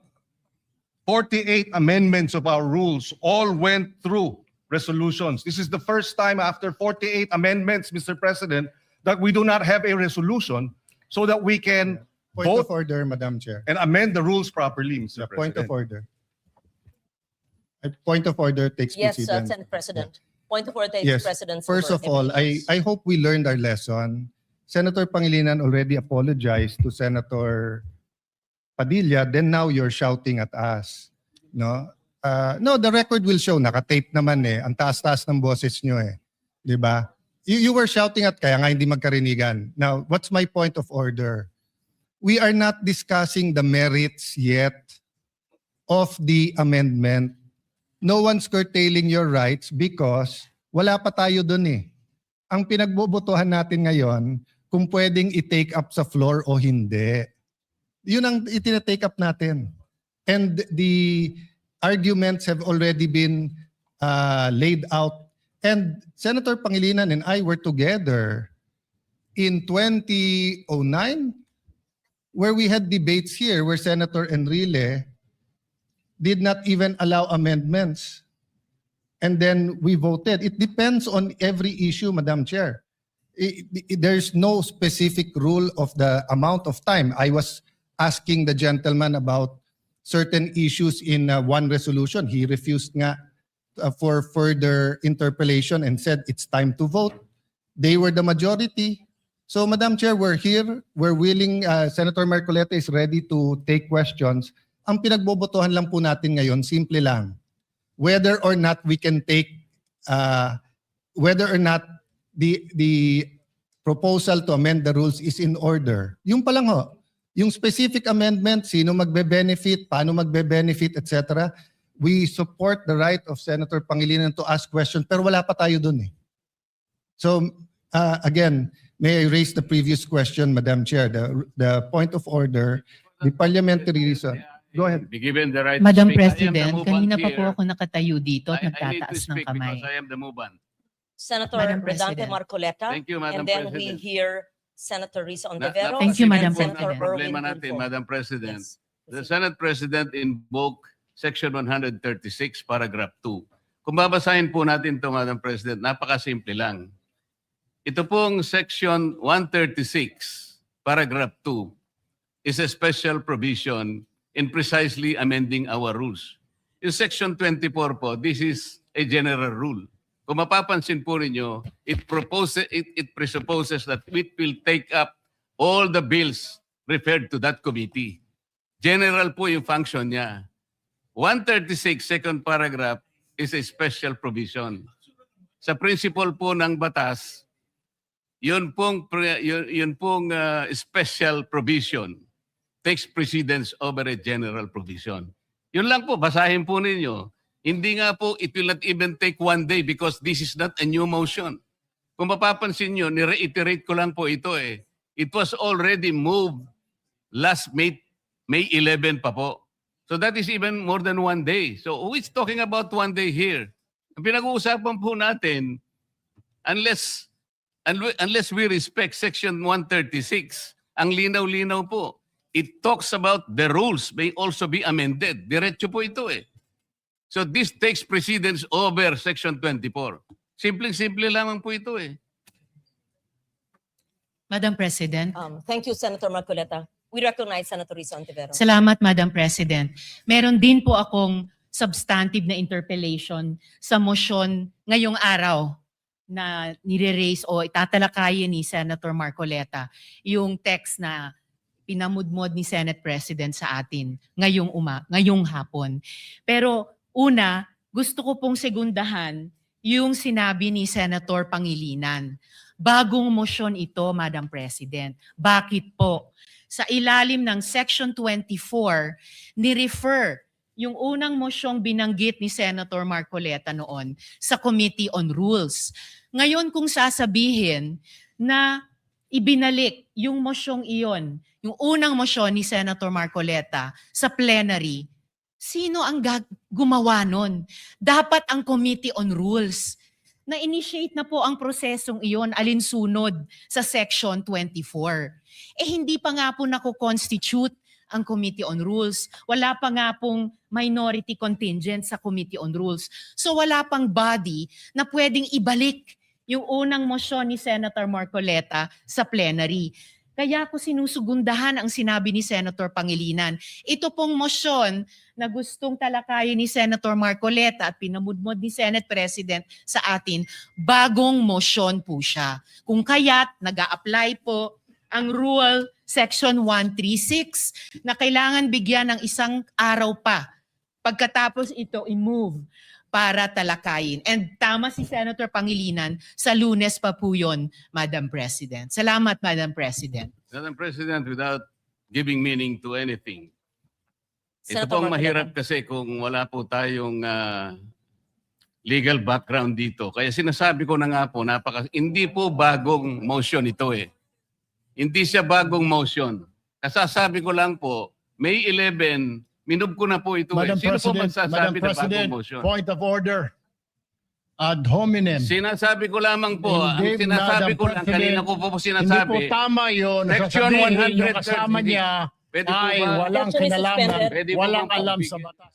48 amendments of our rules all went through resolutions. This is the first time after 48 amendments, Mr. President, that we do not have a resolution so that we can Point vote of order, Madam Chair. and amend the rules properly, Mr. Yeah, President. point of order. A point of order takes Yes, precedence. Senate President. Point of order takes Yes. precedence. First over of all, everything else. I hope we learned our lesson. Senator Pangilinan already apologized to Senator Padilla, then now you're shouting at us. No? No, the record will show, nakatape naman eh. Ang taas-taas ng boses nyo eh. Di ba? You were shouting at kaya nga hindi magkarinigan. Now, what's my point of order? We are not discussing the merits yet of the amendment. No one's curtailing your rights because wala pa tayo dun eh. Ang pinagbobotohan natin ngayon, kung pwedeng i-take up sa floor o hindi. Yun ang itinatake up natin. And the arguments have already been laid out. And Senator Pangilinan and I were together in 2009 where we had debates here where Senator Enrile did not even allow amendments. And then we voted. It depends on every issue, Madam Chair. There's no specific rule of the amount of time. I was asking the gentleman about certain issues in one resolution. He refused nga for further interpellation and said it's time to vote. They were the majority. So, Madam Chair, we're here. We're willing. Senator Marcoleta is ready to take questions. Ang pinagbobotohan lang po natin ngayon, simple lang. Whether or not we can take, whether or not the proposal to amend the rules is in order. Yung pa lang ho. Yung specific amendment, sino magbe-benefit, paano magbe-benefit, etc. We support the right of Senator Pangilinan to ask questions, pero wala pa tayo dun eh. So, again, may I raise the previous question, Madam Chair? The point of order, the parliamentary reason. Go ahead. Be given the right to Madam speak. I am the President, movant kanina pa po here. ako nakatayo dito at I need to nagtataas ng speak kamay. because I am the movant. Senator Madam Redante President. Marcoleta. Thank you, Madam And then we President. hear Senator Risa Ontiveros. Thank you, and Madam Senator President. Problema Erwin natin, Tulfo. Madam President. Yes. The Senate President invoked Section 136, Paragraph 2. Kung babasahin po natin ito, Madam President, napakasimple lang. Ito pong Section 136, Paragraph 2, is a special provision in precisely amending our rules. In Section 24 po, this is a general rule. Kung mapapansin po ninyo, it presupposes that it will take up all the bills referred to that committee. General po yung function niya. 136, second paragraph, is a special provision. Sa principle po ng batas, yun pong special provision takes precedence over a general provision. Yun lang po, basahin po ninyo. Hindi nga po, it will not even take 1 day because this is not a new motion. Kung mapapansin nyo, ni-reiterate ko lang po ito eh. It was already moved last May 11 pa po. So that is even more than 1 day. So who is talking about 1 day here? Ang pinag-uusapan po natin, unless we respect Section 136, ang linaw-linaw po, it talks about the rules may also be amended. Diretso po ito eh. So this takes precedence over Section 24. Simpleng-simple lamang po ito eh. Madam President. Thank you, Senator Marcoleta. We recognize Senator Risa Ontiveros. Salamat, Madam President. Meron din po akong substantive na interpellation sa motion ngayong araw na nire-raise o itatalakayin ni Senator Marcoleta yung text na pinamudmod ni Senate President sa atin ngayong hapon. Pero una, gusto ko pong segundahan yung sinabi ni Senator Pangilinan. Bagong motion ito, Madam President. Bakit po? Sa ilalim ng Section 24, ni-refer yung unang mosyong binanggit ni Senator Marcoleta noon sa Committee on Rules. Ngayon kung sasabihin na ibinalik yung mosyong iyon, yung unang mosyon ni Senator Marcoleta sa plenary, sino ang gumawa nun? Dapat ang Committee on Rules. Na-initiate na po ang prosesong iyon alinsunod sa Section 24. Hindi pa nga po nako-constitute ang Committee on Rules. Wala pa nga pong minority contingent sa Committee on Rules. So wala pang body na pwedeng ibalik yung unang mosyon ni Senator Marcoleta sa plenary. Kaya ko sinusugundahan ang sinabi ni Senator Pangilinan. Ito pong mosyon na gustong talakayin ni Senator Marcoleta at pinamudmod ni Senate President sa atin, bagong mosyon po siya. Kung kaya't nag-a-apply po ang Rule Section 136 na kailangan bigyan ng isang araw pa pagkatapos ito i-move para talakayin. And tama si Senator Pangilinan, sa Lunes pa po yun, Madam President. Salamat, Madam President. Madam President, without giving meaning to anything, ito Senator pong Marcoleta. mahirap kasi kung wala po tayong legal background dito. Kaya sinasabi ko na nga po, hindi po bagong motion ito eh. Hindi siya bagong motion. Kasasabi ko lang po, May 11, minub ko na po ito eh. Sino po magsasabi na bagong motion? Point of order. Ad hominem. Sinasabi ko lamang po, Hindi, ang sinasabi Madam ko lang, President, kanina ko po Hindi po sinasabi, tama yun. Section Sasabihin yung kasama 136. niya pwede po ay ba? walang Session is kinalaman, suspended. Pwede po walang bang alam sa pagbigyan? batas.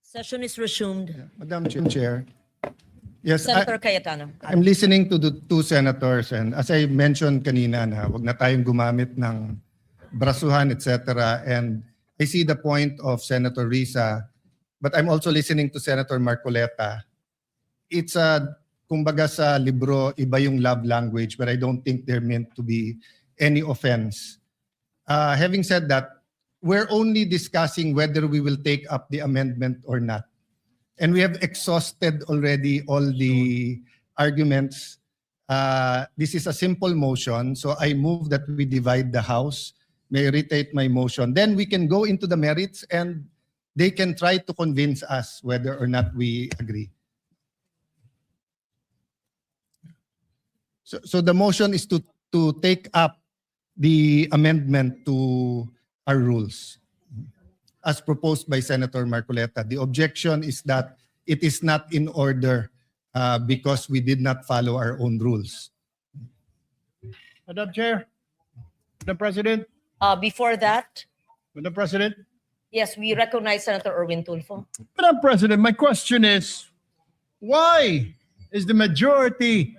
Session is resumed. Madam Chair. Yes, Senator Cayetano. I'm listening to the two senators, and as I mentioned kanina na wag na tayong gumamit ng brasuhan, etc. And I see the point of Senator Risa, but I'm also listening to Senator Marcoleta. It's kumbaga sa libro, iba yung love language, but I don't think they're meant to be any offense. Having said that, we're only discussing whether we will take up the amendment or not. And we have exhausted already all the arguments. This is a simple motion, so I move that we divide the House. May I reiterate my motion. Then we can go into the merits and they can try to convince us whether or not we agree. So the motion is to take up the amendment to our rules as proposed by Senator Marcoleta. The objection is that it is not in order because we did not follow our own rules. Madam Chair, Madam President, Before that, Madam President. yes, we recognize Senator Erwin Tulfo. Madam President, my question is, why is the majority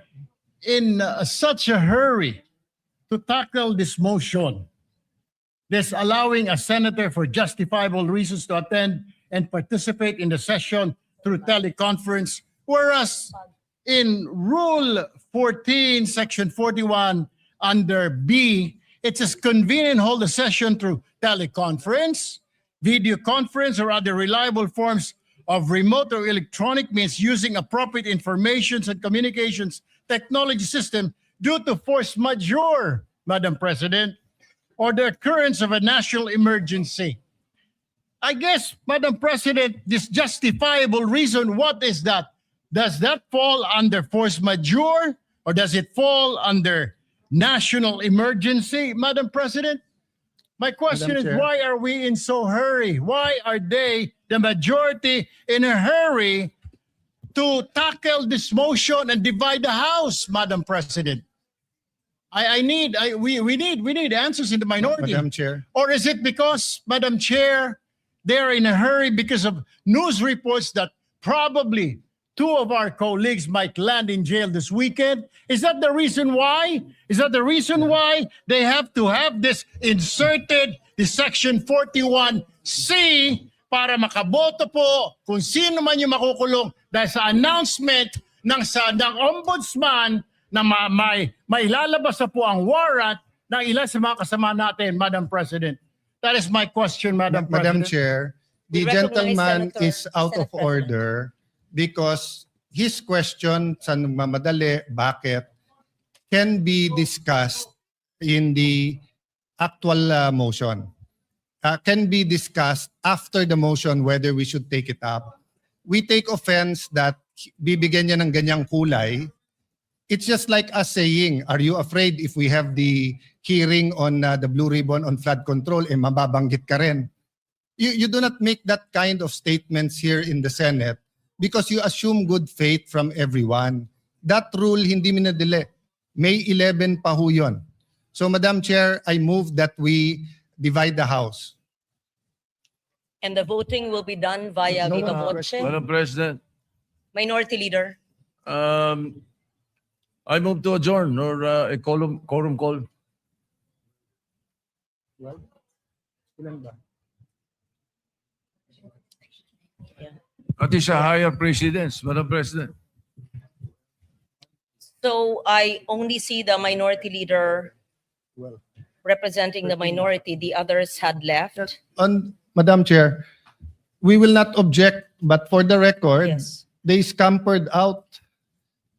in such a hurry to tackle this motion? This allowing a senator for justifiable reasons to attend and participate in the session through teleconference, whereas in Rule 14, Section 41, under B, it says convene and hold a session through teleconference, video conference, or other reliable forms of remote or electronic means using appropriate information and communications technology system due to force majeure, Madam President, or the occurrence of a national emergency. I guess, Madam President, this justifiable reason, what is that? Does that fall under force majeure or does it fall under national emergency, Madam President? My question Madam is, Chair. why are we in so hurry? Why are they, the majority, in a hurry to tackle this motion and divide the House, Madam President? We need answers in the minority. Madam Chair. Or is it because, Madam Chair, they're in a hurry because of news reports that probably two of our colleagues might land in jail this weekend? Is that the reason why? Is that the reason why they have to have this inserted, the Section 41C, para makaboto po kung sino man yung makukulong dahil sa announcement ng ombudsman na may lalabas na po ang warrant ng ilan sa mga kasama natin, Madam President. That is my question, Madam Madam President. Chair, the We recognize gentleman Senator- is out of Senate President. order because his question sa nagmamadali, bakit, can be discussed in the actual motion. Can be discussed after the motion whether we should take it up. We take offense that bibigyan niya ng ganyang kulay. It's just like us saying, are you afraid if we have the hearing on the Blue Ribbon on flood control, mababanggit ka rin? You do not make that kind of statements here in the Senate because you assume good faith from everyone. That rule hindi minadali. May 11 pa ho yun. So Madam Chair, I move that we divide the House. And the voting will be done via No, viva no, voce. Madam President, Minority Leader. I move to adjourn or a quorum call. That is a higher precedence, Madam President. So I only see the Minority Leader Well, representing the minority. The others had left. Madam Chair, we will not object, but for the record, Yes. they scampered out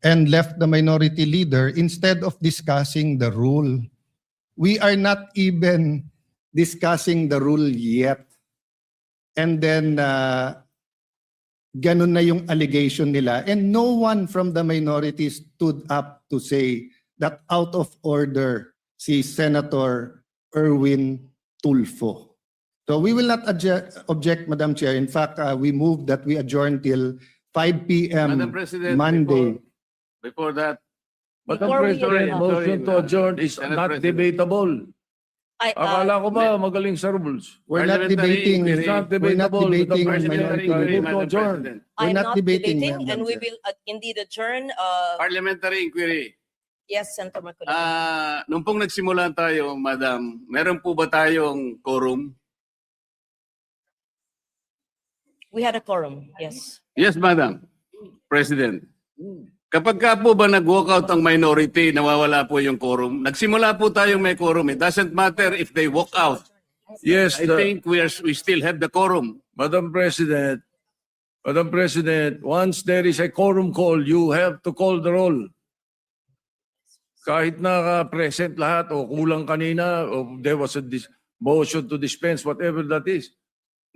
and left the minority leader instead of discussing the rule. We are not even discussing the rule yet. And then, ganun na yung allegation nila. And no one from the minority stood up to say that out of order si Senator Erwin Tulfo. So we will not object, Madam Chair. In fact, we move that we adjourn till 5 p.m. Madam President, Monday. before that, Madam Before we President, adjourn. motion to adjourn is Senate not President. debatable. Akala ko ba magaling sa rules? We're not debating. It's not We're not debatable. debating Parliamentary minority inquiry, report. Madam Adjourn. President. We're I'm not not debating, debating, Madam and we Chair. will indeed adjourn. Parliamentary inquiry. Yes, Senator Marcoleta. Nung pong nagsimula tayo, Madam, meron po ba tayong quorum? We had a quorum, yes. Yes, Madam President. Kapag ka po ba nag-walkout ang minority, nawawala po yung quorum. Nagsimula po tayong may quorum. It doesn't matter if they walk out. Yes, I think we still have the quorum. Madam President, once there is a quorum call, you have to call the roll. Kahit naka-present lahat o kulang kanina o there was a motion to dispense, whatever that is.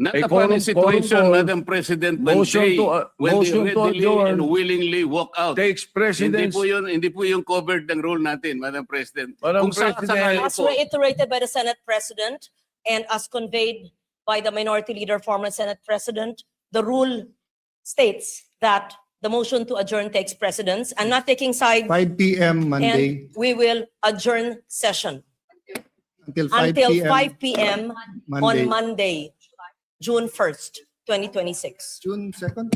Not A upon a quorum situation, call, Madam President, when motion they, to- when they motion to readily adjourn and willingly walk out. Takes precedence. Hindi po yung covered ng rule natin, Madam President. Madam Kung sakasakali President, As po, reiterated by the Senate President and as conveyed by the Minority Leader, former Senate President, the rule states that the motion to adjourn takes precedence. I'm not taking side, 5 p.m. Monday and we will adjourn session until 5 until p.m. 5 p.m. Monday. on Monday, June 1st, 2026. June 2nd?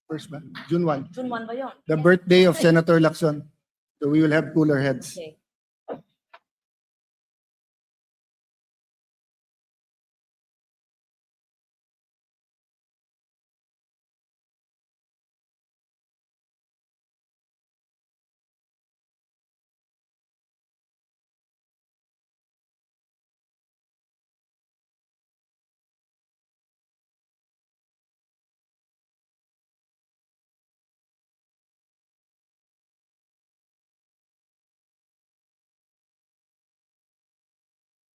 First ba? June 1. June 1 ba yun? The birthday of Senator Lacson. So we will have cooler heads. Okay.